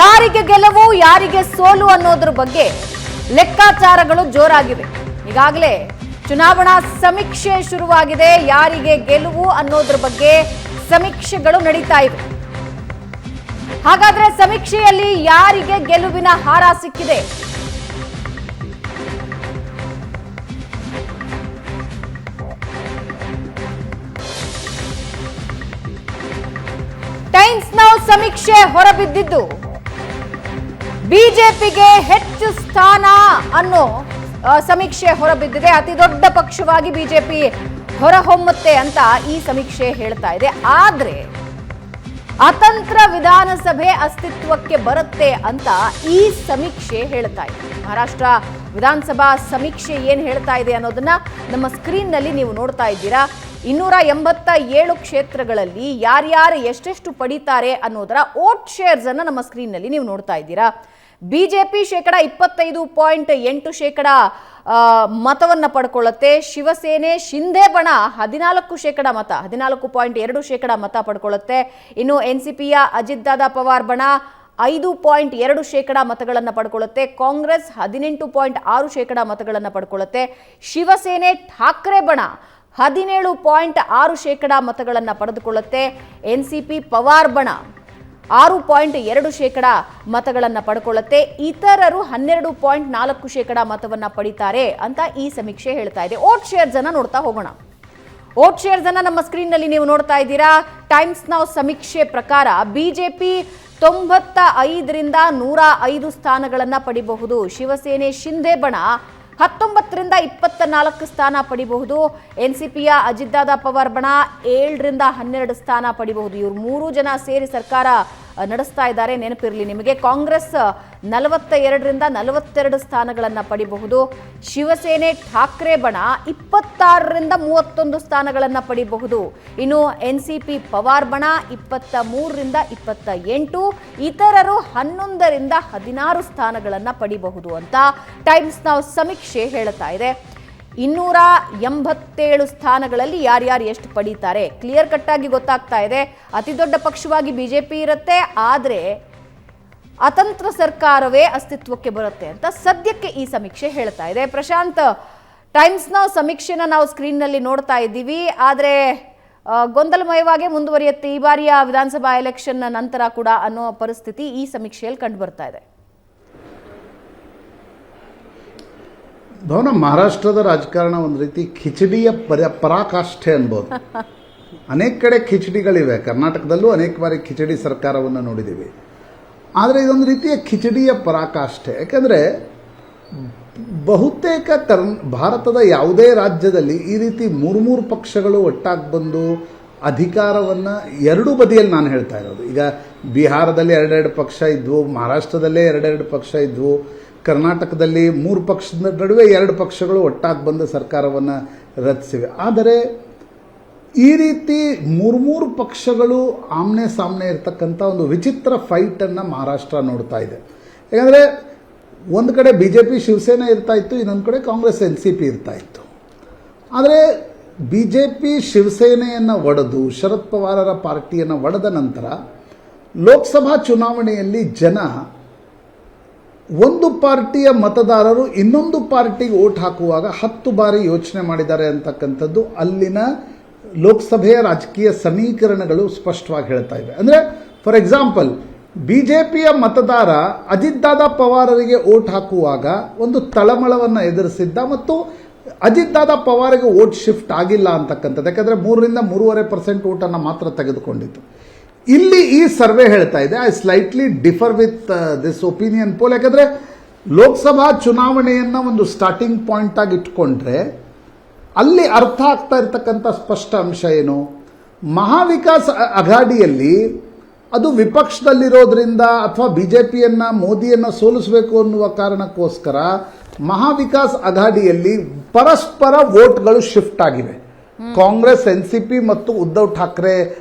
ಯಾರಿಗೆ ಗೆಲುವು ಯಾರಿಗೆ ಸೋಲು ಅನ್ನೋದ್ರ ಬಗ್ಗೆ ಲೆಕ್ಕಾಚಾರಗಳು ಜೋರಾಗಿವೆ. ಈಗಾಗಲೇ ಚುನಾವಣಾ ಸಮೀಕ್ಷೆ ಶುರುವಾಗಿದೆ. ಯಾರಿಗೆ ಗೆಲುವು ಅನ್ನೋದ್ರ ಬಗ್ಗೆ ಸಮೀಕ್ಷೆಗಳು ನಡೀತಾ ಇವೆ. ಹಾಗಾದ್ರೆ ಸಮೀಕ್ಷೆಯಲ್ಲಿ ಯಾರಿಗೆ ಗೆಲುವಿನ ಹಾರ ಸಿಕ್ಕಿದೆ? ಟೈಮ್ಸ್ ನೌ ಸಮೀಕ್ಷೆ ಹೊರಬಿದ್ದಿದ್ದು ಬಿಜೆಪಿಗೆ ಹೆಚ್ಚು ಸ್ಥಾನ ಅನ್ನೋ ಸಮೀಕ್ಷೆ ಹೊರಬಿದ್ದಿದೆ. ಅತಿ ದೊಡ್ಡ ಪಕ್ಷವಾಗಿ ಬಿಜೆಪಿ ಹೊರಹೊಮ್ಮುತ್ತೆ ಅಂತ ಈ ಸಮೀಕ್ಷೆ ಹೇಳ್ತಾ ಇದೆ. ಆದ್ರೆ ಅತಂತ್ರ ವಿಧಾನಸಭೆ ಅಸ್ತಿತ್ವಕ್ಕೆ ಬರುತ್ತೆ ಅಂತ ಈ ಸಮೀಕ್ಷೆ ಹೇಳ್ತಾ ಇದೆ. ಮಹಾರಾಷ್ಟ್ರ ವಿಧಾನಸಭಾ ಸಮೀಕ್ಷೆ ಏನ್ ಹೇಳ್ತಾ ಇದೆ ಅನ್ನೋದನ್ನ ನಮ್ಮ ಸ್ಕ್ರೀನ್ ನಲ್ಲಿ ನೀವು ನೋಡ್ತಾ ಇದ್ದೀರಾ. 287 ಕ್ಷೇತ್ರಗಳಲ್ಲಿ ಯಾರ್ಯಾರು ಎಷ್ಟೆಷ್ಟು ಪಡಿತಾರೆ ಅನ್ನೋದರ ವೋಟ್ ಶೇರ್ಸ್ ಅನ್ನ ನಮ್ಮ ಸ್ಕ್ರೀನ್ ನಲ್ಲಿ ನೀವು ನೋಡ್ತಾ ಇದ್ದೀರಾ. ಬಿಜೆಪಿ 25.8% ಮತವನ್ನ ಪಡ್ಕೊಳ್ಳುತ್ತೆ. ಶಿವಸೇನೆ ಶಿಂದೆ ಬಣ 14% ಮತ, 14.2% ಮತ ಪಡ್ಕೊಳ್ಳುತ್ತೆ. ಇನ್ನು ಎನ್ಸಿಪಿಯ ಅಜಿತ್ ದಾದಾ ಪವಾರ್ ಬಣ 5.2% ಮತಗಳನ್ನು ಪಡ್ಕೊಳ್ಳುತ್ತೆ. ಕಾಂಗ್ರೆಸ್ 18.6% ಮತಗಳನ್ನು ಪಡ್ಕೊಳ್ಳುತ್ತೆ. ಶಿವಸೇನೆ ಠಾಕ್ರೆ ಬಣ 17.6% ಮತಗಳನ್ನು ಪಡೆದುಕೊಳ್ಳುತ್ತೆ. ಎನ್ಸಿಪಿ ಪವಾರ್ ಬಣ 6.2% ಮತಗಳನ್ನು ಪಡ್ಕೊಳ್ಳುತ್ತೆ. ಇತರರು 12.4% ಮತವನ್ನು ಪಡಿತಾರೆ ಅಂತ ಈ ಸಮೀಕ್ಷೆ ಹೇಳ್ತಾ ಇದೆ. ವೋಟ್ ಶೇರ್ಸ್ ಅನ್ನ ನೋಡ್ತಾ ಹೋಗೋಣ. ವೋಟ್ ಶೇರ್ಸ್ ಅನ್ನ ನಮ್ಮ ಸ್ಕ್ರೀನ್ ನಲ್ಲಿ ನೀವು ನೋಡ್ತಾ ಇದ್ದೀರಾ. ಟೈಮ್ಸ್ ನೌ ಸಮೀಕ್ಷೆ ಪ್ರಕಾರ ಬಿಜೆಪಿ 95ರಿಂದ 105 ಸ್ಥಾನಗಳನ್ನು ಪಡಿಬಹುದು. ಶಿವಸೇನೆ ಶಿಂದೆ ಬಣ 19ರಿಂದ 24 ಸ್ಥಾನ ಪಡಿಬಹುದು. ಎನ್ಸಿಪಿಯ ಅಜಿತ್ ದಾದಾ ಪವಾರ್ ಬಣ 7ರಿಂದ 12 ಸ್ಥಾನ ಪಡಿಬಹುದು. ಇವರು 3 ಜನ ಸೇರಿ ಸರ್ಕಾರ ನಡೆಸ್ತಾ ಇದ್ದಾರೆ, ನೆನಪಿರಲಿ ನಿಮಗೆ. ಕಾಂಗ್ರೆಸ್ 42ರಿಂದ 42 ಸ್ಥಾನಗಳನ್ನು ಪಡಿಬಹುದು. ಶಿವಸೇನೆ ಠಾಕ್ರೆ ಬಣ 26ರಿಂದ 31 ಸ್ಥಾನಗಳನ್ನು ಪಡಿಬಹುದು. ಇನ್ನು ಎನ್ಸಿಪಿ ಪವಾರ್ ಬಣ 23ರಿಂದ 28, ಇತರರು 11ರಿಂದ 16 ಸ್ಥಾನಗಳನ್ನು ಪಡಿಬಹುದು ಅಂತ ಟೈಮ್ಸ್ ನೌ ಸಮೀಕ್ಷೆ ಹೇಳ್ತಾ ಇದೆ. 287 ಸ್ಥಾನಗಳಲ್ಲಿ ಯಾರ್ಯಾರು ಎಷ್ಟು ಪಡೀತಾರೆ ಕ್ಲಿಯರ್ ಕಟ್ ಆಗಿ ಗೊತ್ತಾಗ್ತಾ ಇದೆ. ಅತಿ ದೊಡ್ಡ ಪಕ್ಷವಾಗಿ ಬಿಜೆಪಿ ಇರುತ್ತೆ, ಆದರೆ ಅತಂತ್ರ ಸರ್ಕಾರವೇ ಅಸ್ತಿತ್ವಕ್ಕೆ ಬರುತ್ತೆ ಅಂತ ಸದ್ಯಕ್ಕೆ ಈ ಸಮೀಕ್ಷೆ ಹೇಳ್ತಾ ಇದೆ. ಪ್ರಶಾಂತ್, ಟೈಮ್ಸ್ ನೌ ಸಮೀಕ್ಷೆನ ನಾವು ಸ್ಕ್ರೀನ್ನಲ್ಲಿ ನೋಡ್ತಾ ಇದ್ದೀವಿ, ಆದರೆ ಗೊಂದಲಮಯವಾಗಿ ಮುಂದುವರಿಯುತ್ತೆ ಈ ಬಾರಿಯ ವಿಧಾನಸಭಾ ಎಲೆಕ್ಷನ್ ನಂತರ ಕೂಡ ಅನ್ನೋ ಪರಿಸ್ಥಿತಿ ಈ ಸಮೀಕ್ಷೆಯಲ್ಲಿ ಕಂಡು ಬರ್ತಾ ಇದೆ. ಭವನ, ಮಹಾರಾಷ್ಟ್ರದ ರಾಜಕಾರಣ ಒಂದು ರೀತಿ ಖಿಚಡಿಯ ಪರಾಕಾಷ್ಠೆ ಅನ್ಬೋದು. ಅನೇಕ ಕಡೆ ಖಿಚಡಿಗಳಿವೆ, ಕರ್ನಾಟಕದಲ್ಲೂ ಅನೇಕ ಬಾರಿ ಖಿಚಡಿ ಸರ್ಕಾರವನ್ನು ನೋಡಿದ್ದೀವಿ. ಆದರೆ ಇದೊಂದು ರೀತಿಯ ಖಿಚಡಿಯ ಪರಾಕಾಷ್ಠೆ. ಯಾಕೆಂದರೆ ಬಹುತೇಕ ಭಾರತದ ಯಾವುದೇ ರಾಜ್ಯದಲ್ಲಿ ಈ ರೀತಿ 3 ಪಕ್ಷಗಳು ಒಟ್ಟಾಗಿ ಬಂದು ಅಧಿಕಾರವನ್ನು ಎರಡೂ ಬದಿಯಲ್ಲಿ ನಾನು ಹೇಳ್ತಾ ಇರೋದು. ಈಗ ಬಿಹಾರದಲ್ಲಿ 2 ಪಕ್ಷ ಇದ್ವು, ಮಹಾರಾಷ್ಟ್ರದಲ್ಲೇ 2 ಪಕ್ಷ ಇದ್ವು, ಕರ್ನಾಟಕದಲ್ಲಿ 3 ಪಕ್ಷದ ನಡುವೆ 2 ಪಕ್ಷಗಳು ಒಟ್ಟಾಗಿ ಬಂದು ಸರ್ಕಾರವನ್ನು ರಚಿಸಿವೆ. ಆದರೆ ಈ ರೀತಿ 3 ಪಕ್ಷಗಳು ಆಮ್ನೆ ಸಾಮ್ನೆ ಇರತಕ್ಕಂಥ ಒಂದು ವಿಚಿತ್ರ ಫೈಟನ್ನು ಮಹಾರಾಷ್ಟ್ರ ನೋಡ್ತಾ ಇದೆ. ಯಾಕಂದರೆ ಒಂದು ಕಡೆ BJP ಶಿವಸೇನೆ ಇರ್ತಾ ಇತ್ತು, ಇನ್ನೊಂದು ಕಡೆ ಕಾಂಗ್ರೆಸ್ NCP ಇರ್ತಾ ಇತ್ತು. ಆದರೆ BJP ಶಿವಸೇನೆಯನ್ನು ಒಡೆದು ಶರದ್ ಪವಾರರ ಪಾರ್ಟಿಯನ್ನು ಒಡೆದ ನಂತರ ಲೋಕಸಭಾ ಚುನಾವಣೆಯಲ್ಲಿ ಜನ ಒಂದು ಪಾರ್ಟಿಯ ಮತದಾರರು ಇನ್ನೊಂದು ಪಾರ್ಟಿಗೆ ಓಟ್ ಹಾಕುವಾಗ 10 ಬಾರಿ ಯೋಚನೆ ಮಾಡಿದ್ದಾರೆ ಅಂತಕ್ಕಂಥದ್ದು ಅಲ್ಲಿನ ಲೋಕಸಭೆಯ ರಾಜಕೀಯ ಸಮೀಕರಣಗಳು ಸ್ಪಷ್ಟವಾಗಿ ಹೇಳ್ತಾ ಇವೆ. ಅಂದರೆ ಫಾರ್ ಎಕ್ಸಾಂಪಲ್, ಬಿಜೆಪಿಯ ಮತದಾರ ಅಜಿತ್ ದಾದಾ ಪವಾರರಿಗೆ ಓಟ್ ಹಾಕುವಾಗ ಒಂದು ತಳಮಳವನ್ನು ಎದುರಿಸಿದ್ದ ಮತ್ತು ಅಜಿತ್ ದಾದಾ ಪವಾರಿಗೆ ಓಟ್ ಶಿಫ್ಟ್ ಆಗಿಲ್ಲ ಅಂತಕ್ಕಂಥದ್ದು. ಯಾಕಂದರೆ 3ರಿಂದ 3.5% ಓಟನ್ನು ಮಾತ್ರ ತೆಗೆದುಕೊಂಡಿತ್ತು. ಇಲ್ಲಿ ಈ ಸರ್ವೆ ಹೇಳ್ತಾ ಇದೆ, I slightly differ with this opinion pole. ಯಾಕಂದರೆ ಲೋಕಸಭಾ ಚುನಾವಣೆಯನ್ನು ಒಂದು ಸ್ಟಾರ್ಟಿಂಗ್ ಪಾಯಿಂಟ್ ಆಗಿ ಇಟ್ಕೊಂಡ್ರೆ ಅಲ್ಲಿ ಅರ್ಥ ಆಗ್ತಾ ಇರ್ತಕ್ಕಂಥ ಸ್ಪಷ್ಟ ಅಂಶ ಏನು, ಮಹಾವಿಕಾಸ್ ಅಘಾಡಿಯಲ್ಲಿ ಅದು ವಿಪಕ್ಷದಲ್ಲಿರೋದ್ರಿಂದ ಅಥವಾ ಬಿಜೆಪಿಯನ್ನು ಮೋದಿಯನ್ನು ಸೋಲಿಸಬೇಕು ಅನ್ನುವ ಕಾರಣಕ್ಕೋಸ್ಕರ ಮಹಾವಿಕಾಸ್ ಅಘಾಡಿಯಲ್ಲಿ ಪರಸ್ಪರ ವೋಟ್ಗಳು ಶಿಫ್ಟ್ ಆಗಿವೆ. ಕಾಂಗ್ರೆಸ್, ಎನ್ಸಿಪಿ ಮತ್ತು ಉದ್ಧವ್ ಠಾಕ್ರೆ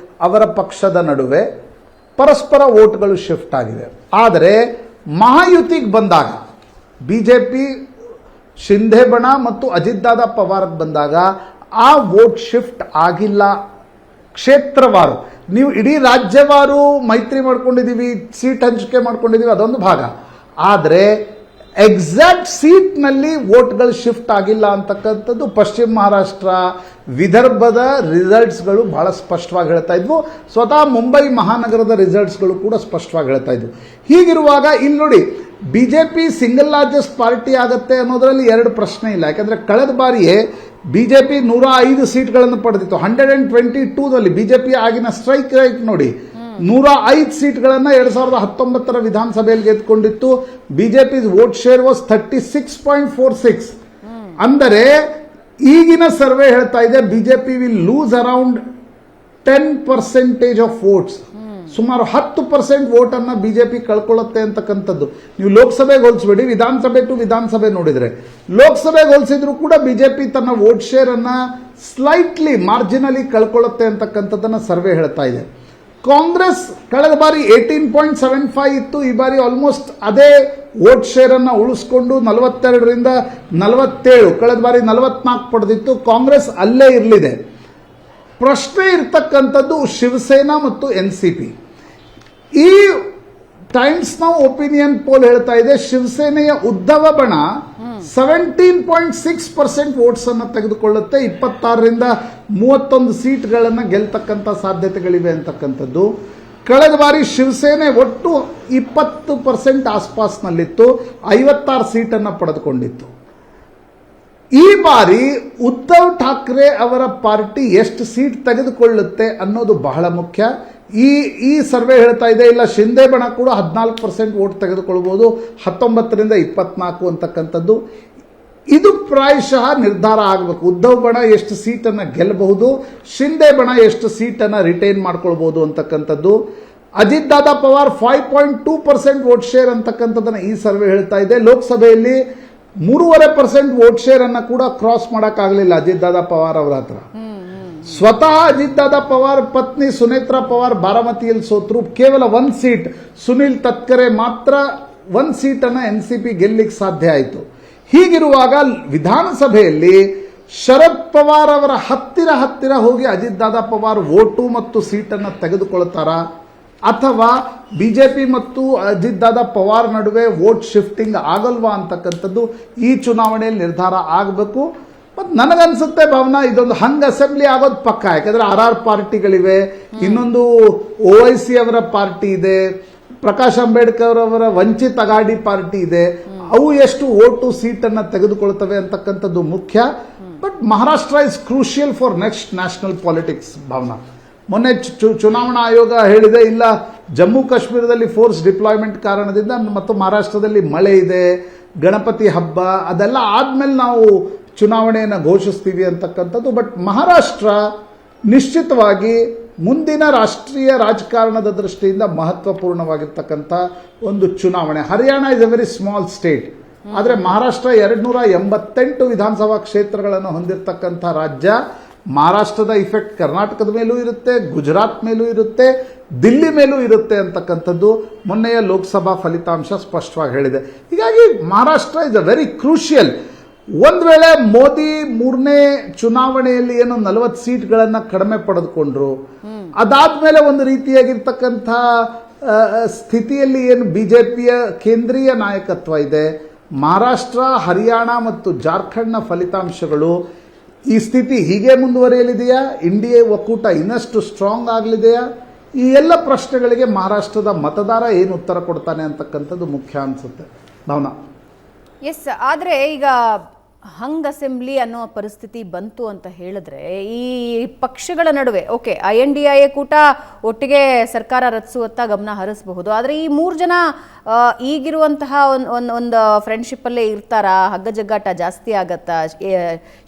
ಅವರ ಪಕ್ಷದ ನಡುವೆ ಪರಸ್ಪರ ವೋಟ್ಗಳು ಶಿಫ್ಟ್ ಆಗಿವೆ. ಆದರೆ ಮಹಾಯುತಿಗೆ ಬಂದಾಗ ಬಿಜೆಪಿ ಶಿಂಧೆ ಬಣ ಮತ್ತು ಅಜಿತ್ ದಾದಾ ಪವಾರ್ಗೆ ಬಂದಾಗ ಆ ವೋಟ್ ಶಿಫ್ಟ್ ಆಗಿಲ್ಲ. ಕ್ಷೇತ್ರವಾರು ನೀವು ಇಡೀ ರಾಜ್ಯವಾರು ಮೈತ್ರಿ ಮಾಡ್ಕೊಂಡಿದ್ದೀವಿ, ಸೀಟ್ ಹಂಚಿಕೆ ಮಾಡ್ಕೊಂಡಿದ್ದೀವಿ, ಅದೊಂದು ಭಾಗ. ಆದರೆ ಎಕ್ಸಾಕ್ಟ್ ಸೀಟ್ನಲ್ಲಿ ವೋಟ್ಗಳು ಶಿಫ್ಟ್ ಆಗಿಲ್ಲ ಅಂತಕ್ಕಂಥದ್ದು ಪಶ್ಚಿಮ ಮಹಾರಾಷ್ಟ್ರ, ವಿದರ್ಭದ ರಿಸಲ್ಟ್ಸ್ಗಳು ಬಹಳ ಸ್ಪಷ್ಟವಾಗಿ ಹೇಳ್ತಾ ಇದ್ವು. ಸ್ವತಃ ಮುಂಬೈ ಮಹಾನಗರದ ರಿಸಲ್ಟ್ಸ್ಗಳು ಕೂಡ ಸ್ಪಷ್ಟವಾಗಿ ಹೇಳ್ತಾ ಇದ್ವು. ಹೀಗಿರುವಾಗ ಇಲ್ಲಿ ನೋಡಿ, ಬಿಜೆಪಿ ಸಿಂಗಲ್ ಲಾರ್ಜೆಸ್ಟ್ ಪಾರ್ಟಿ ಆಗುತ್ತೆ ಅನ್ನೋದರಲ್ಲಿ 2 ಪ್ರಶ್ನೆ ಇಲ್ಲ. ಯಾಕಂದರೆ ಕಳೆದ ಬಾರಿಯೇ ಬಿಜೆಪಿ 105 ಸೀಟ್ಗಳನ್ನು ಪಡೆದಿತ್ತು. 122ನಲ್ಲಿ ಬಿಜೆಪಿ ಆಗಿನ ಸ್ಟ್ರೈಕ್ ರೇಟ್ ನೋಡಿ, 105 ಸೀಟ್ಗಳನ್ನು 2019ರ ವಿಧಾನಸಭೆಯಲ್ಲಿ ಗೆದ್ದುಕೊಂಡಿತ್ತು. BJP vote share was 36.46. ಅಂದರೆ ಈಗಿನ ಸರ್ವೆ ಹೇಳ್ತಾ ಇದೆ BJP will lose around 10% of votes. ಸುಮಾರು 10% ವೋಟನ್ನು ಬಿಜೆಪಿ ಕಳ್ಕೊಳ್ಳುತ್ತೆ ಅಂತಕ್ಕಂಥದ್ದು. ನೀವು ಲೋಕಸಭೆಗೆ ಹೋಲಿಸಬೇಡಿ, ವಿಧಾನಸಭೆ ಟು ವಿಧಾನಸಭೆ ನೋಡಿದರೆ ಲೋಕಸಭೆಗೆ ಹೋಲಿಸಿದ್ರು ಕೂಡ ಬಿಜೆಪಿ ತನ್ನ ವೋಟ್ ಶೇರ್ ಅನ್ನ ಸ್ಲೈಟ್ಲಿ ಮಾರ್ಜಿನಲಿ ಕಳ್ಕೊಳ್ಳುತ್ತೆ ಅಂತಕ್ಕಂಥದ್ದನ್ನು ಸರ್ವೆ ಹೇಳ್ತಾ ಇದೆ. ಕಾಂಗ್ರೆಸ್ ಕಳೆದ ಬಾರಿ 18.75 ಇತ್ತು, ಈ ಬಾರಿ ಆಲ್ಮೋಸ್ಟ್ ಅದೇ ವೋಟ್ ಶೇರ್ ಅನ್ನು ಉಳಿಸ್ಕೊಂಡು 42ರಿಂದ 47, ಕಳೆದ ಬಾರಿ 44 ಪಡೆದಿತ್ತು. ಕಾಂಗ್ರೆಸ್ ಅಲ್ಲೇ ಇರಲಿದೆ. ಪ್ರಶ್ನೆ ಇರ್ತಕ್ಕಂಥದ್ದು ಶಿವಸೇನಾ ಮತ್ತು ಎನ್ಸಿಪಿ. ಈ ಟೈಮ್ಸ್ ನೌ ಒಪಿನಿಯನ್ ಪೋಲ್ ಹೇಳ್ತಾ ಇದೆ ಶಿವಸೇನೆಯ ಉದ್ಧವ ಬಣ 17.6% ವೋಟ್ಸ್ ಅನ್ನು ತೆಗೆದುಕೊಳ್ಳುತ್ತೆ, 26ರಿಂದ 31 ಸೀಟ್ಗಳನ್ನು ಗೆಲ್ತಕ್ಕಂಥ ಸಾಧ್ಯತೆಗಳಿವೆ ಅಂತಕ್ಕಂಥದ್ದು. ಕಳೆದ ಬಾರಿ ಶಿವಸೇನೆ ಒಟ್ಟು 20% ಆಸ್ಪಾಸ್ನಲ್ಲಿತ್ತು, 56 ಸೀಟನ್ನು ಪಡೆದುಕೊಂಡಿತ್ತು. ಈ ಬಾರಿ ಉದ್ಧವ್ ಠಾಕ್ರೆ ಅವರ ಪಾರ್ಟಿ ಎಷ್ಟು ಸೀಟ್ ತೆಗೆದುಕೊಳ್ಳುತ್ತೆ ಅನ್ನೋದು ಬಹಳ ಮುಖ್ಯ. ಈ ಸರ್ವೆ ಹೇಳ್ತಾ ಇದೆ ಇಲ್ಲ ಶಿಂದೆ ಬಣ ಕೂಡ 14% ವೋಟ್ ತೆಗೆದುಕೊಳ್ಬೋದು, 19ರಿಂದ 24 ಅಂತಕ್ಕಂಥದ್ದು. ಇದು ಪ್ರಾಯಶಃ ನಿರ್ಧಾರ ಆಗಬೇಕು. ಉದ್ಧವ್ ಬಣ ಎಷ್ಟು ಸೀಟನ್ನು ಗೆಲ್ಲಬಹುದು, ಶಿಂದೆ ಬಣ ಎಷ್ಟು ಸೀಟನ್ನು ರಿಟೈನ್ ಮಾಡ್ಕೊಳ್ಬೋದು ಅಂತಕ್ಕಂಥದ್ದು. ಅಜಿತ್ ದಾದಾ ಪವಾರ್ 5.2% ವೋಟ್ ಶೇರ್ ಅಂತಕ್ಕಂಥದ್ದನ್ನು ಈ ಸರ್ವೆ ಹೇಳ್ತಾ ಇದೆ. ಲೋಕಸಭೆಯಲ್ಲಿ 3.5% ವೋಟ್ ಶೇರ್ ಅನ್ನು ಕೂಡ ಕ್ರಾಸ್ ಮಾಡೋಕ್ಕಾಗಲಿಲ್ಲ ಅಜಿತ್ ದಾದಾ ಪವಾರ್ ಅವರ ಹತ್ರ. ಸ್ವತಃ ಅಜಿತ್ ದಾದಾ ಪವಾರ್ ಪತ್ನಿ ಸುನೇತ್ರಾ ಪವಾರ್ ಬಾರಾಮತಿಯಲ್ಲಿ ಸೋತರು. ಕೇವಲ 1 ಸೀಟ್, ಸುನಿಲ್ ತತ್ಕರೆ ಮಾತ್ರ 1 ಸೀಟನ್ನು ಎನ್ಸಿಪಿ ಗೆಲ್ಲಿಕ್ಕೆ ಸಾಧ್ಯ ಆಯಿತು. ಹೀಗಿರುವಾಗ ವಿಧಾನಸಭೆಯಲ್ಲಿ ಶರದ್ ಪವಾರ್ ಅವರ ಹತ್ತಿರ ಹೋಗಿ ಅಜಿತ್ ದಾದಾ ಪವಾರ್ ವೋಟು ಮತ್ತು ಸೀಟನ್ನು ತೆಗೆದುಕೊಳ್ತಾರಾ, ಅಥವಾ ಬಿಜೆಪಿ ಮತ್ತು ಅಜಿತ್ ದಾದಾ ಪವಾರ್ ನಡುವೆ ವೋಟ್ ಶಿಫ್ಟಿಂಗ್ ಆಗಲ್ವಾ ಅಂತಕ್ಕಂಥದ್ದು ಈ ಚುನಾವಣೆಯಲ್ಲಿ ನಿರ್ಧಾರ ಆಗಬೇಕು. ಮತ್ತು ನನಗನ್ಸುತ್ತೆ ಭಾವನಾ, ಇದೊಂದು ಹಂಗ್ ಅಸೆಂಬ್ಲಿ ಆಗೋದು ಪಕ್ಕ. ಯಾಕಂದರೆ RR ಪಾರ್ಟಿಗಳಿವೆ, ಇನ್ನೊಂದು OIC ಅವರ ಪಾರ್ಟಿ ಇದೆ, ಪ್ರಕಾಶ್ ಅಂಬೇಡ್ಕರ್ ಅವರ ವಂಚಿತ್ ಅಘಾಡಿ ಪಾರ್ಟಿ ಇದೆ. ಅವು ಎಷ್ಟು ವೋಟು ಸೀಟನ್ನು ತೆಗೆದುಕೊಳ್ತವೆ ಅಂತಕ್ಕಂಥದ್ದು ಮುಖ್ಯ. But Maharashtra is crucial for next national politics Bhavana. ಮೊನ್ನೆ ಚುನಾವಣಾ ಆಯೋಗ ಹೇಳಿದೆ ಇಲ್ಲ ಜಮ್ಮು ಕಾಶ್ಮೀರದಲ್ಲಿ ಫೋರ್ಸ್ ಡಿಪ್ಲಾಯ್ಮೆಂಟ್ ಕಾರಣದಿಂದ ಮತ್ತು ಮಹಾರಾಷ್ಟ್ರದಲ್ಲಿ ಮಳೆ ಇದೆ, ಗಣಪತಿ ಹಬ್ಬ, ಅದೆಲ್ಲ ಆದಮೇಲೆ ನಾವು ಚುನಾವಣೆಯನ್ನು ಘೋಷಿಸ್ತೀವಿ ಅಂತಕ್ಕಂಥದ್ದು. ಬಟ್ ಮಹಾರಾಷ್ಟ್ರ ನಿಶ್ಚಿತವಾಗಿ ಮುಂದಿನ ರಾಷ್ಟ್ರೀಯ ರಾಜಕಾರಣದ ದೃಷ್ಟಿಯಿಂದ ಮಹತ್ವಪೂರ್ಣವಾಗಿರ್ತಕ್ಕಂಥ ಒಂದು ಚುನಾವಣೆ. Haryana is A very small state, ಆದರೆ ಮಹಾರಾಷ್ಟ್ರ 288 ವಿಧಾನಸಭಾ ಕ್ಷೇತ್ರಗಳನ್ನು ಹೊಂದಿರತಕ್ಕಂಥ ರಾಜ್ಯ. ಮಹಾರಾಷ್ಟ್ರದ ಇಫೆಕ್ಟ್ ಕರ್ನಾಟಕದ ಮೇಲೂ ಇರುತ್ತೆ, ಗುಜರಾತ್ ಮೇಲೂ ಇರುತ್ತೆ, ದಿಲ್ಲಿ ಮೇಲೂ ಇರುತ್ತೆ ಅಂತಕ್ಕಂಥದ್ದು ಮೊನ್ನೆಯ ಲೋಕಸಭಾ ಫಲಿತಾಂಶ ಸ್ಪಷ್ಟವಾಗಿ ಹೇಳಿದೆ. ಹೀಗಾಗಿ Maharashtra is a very crucial. ಒಂದು ವೇಳೆ ಮೋದಿ 3ನೇ ಚುನಾವಣೆಯಲ್ಲಿ ಏನು 40 ಸೀಟ್ಗಳನ್ನು ಕಡಿಮೆ ಪಡೆದುಕೊಂಡ್ರು, ಅದಾದ್ಮೇಲೆ ಒಂದು ರೀತಿಯಾಗಿರ್ತಕ್ಕಂಥ ಸ್ಥಿತಿಯಲ್ಲಿ ಏನು BJPಯ ಕೇಂದ್ರೀಯ ನಾಯಕತ್ವ ಇದೆ, ಮಹಾರಾಷ್ಟ್ರ, ಹರಿಯಾಣ ಮತ್ತು ಜಾರ್ಖಂಡ್ನ ಫಲಿತಾಂಶಗಳು, ಈ ಸ್ಥಿತಿ ಹೀಗೆ ಮುಂದುವರಿಯಲಿದೆಯಾ? NDA ಒಕ್ಕೂಟ ಇನ್ನಷ್ಟು ಸ್ಟ್ರಾಂಗ್ ಆಗಲಿದೆಯಾ? ಈ ಎಲ್ಲ ಪ್ರಶ್ನೆಗಳಿಗೆ ಮಹಾರಾಷ್ಟ್ರದ ಮತದಾರ ಏನು ಉತ್ತರ ಕೊಡ್ತಾನೆ ಅಂತಕ್ಕಂಥದ್ದು ಮುಖ್ಯ ಅನಿಸುತ್ತೆ. ಭಾವನಾ. ಎಸ್, ಆದರೆ ಈಗ ಹಂಗ್ ಅಸೆಂಬ್ಲಿ ಅನ್ನೋ ಪರಿಸ್ಥಿತಿ ಬಂತು ಅಂತ ಹೇಳಿದ್ರೆ ಈ ಪಕ್ಷಗಳ ನಡುವೆ ಓಕೆ INDA ಕೂಟ ಒಟ್ಟಿಗೆ ಸರ್ಕಾರ ರಚಿಸುವತ್ತ ಗಮನ ಹರಿಸಬಹುದು. ಆದರೆ ಈ 3 ಜನ ಈಗಿರುವಂತಹ ಒಂದು ಫ್ರೆಂಡ್ಶಿಪ್ಪಲ್ಲೇ ಇರ್ತಾರಾ? ಹಗ್ಗ ಜಗ್ಗಾಟ ಜಾಸ್ತಿ ಆಗತ್ತಾ?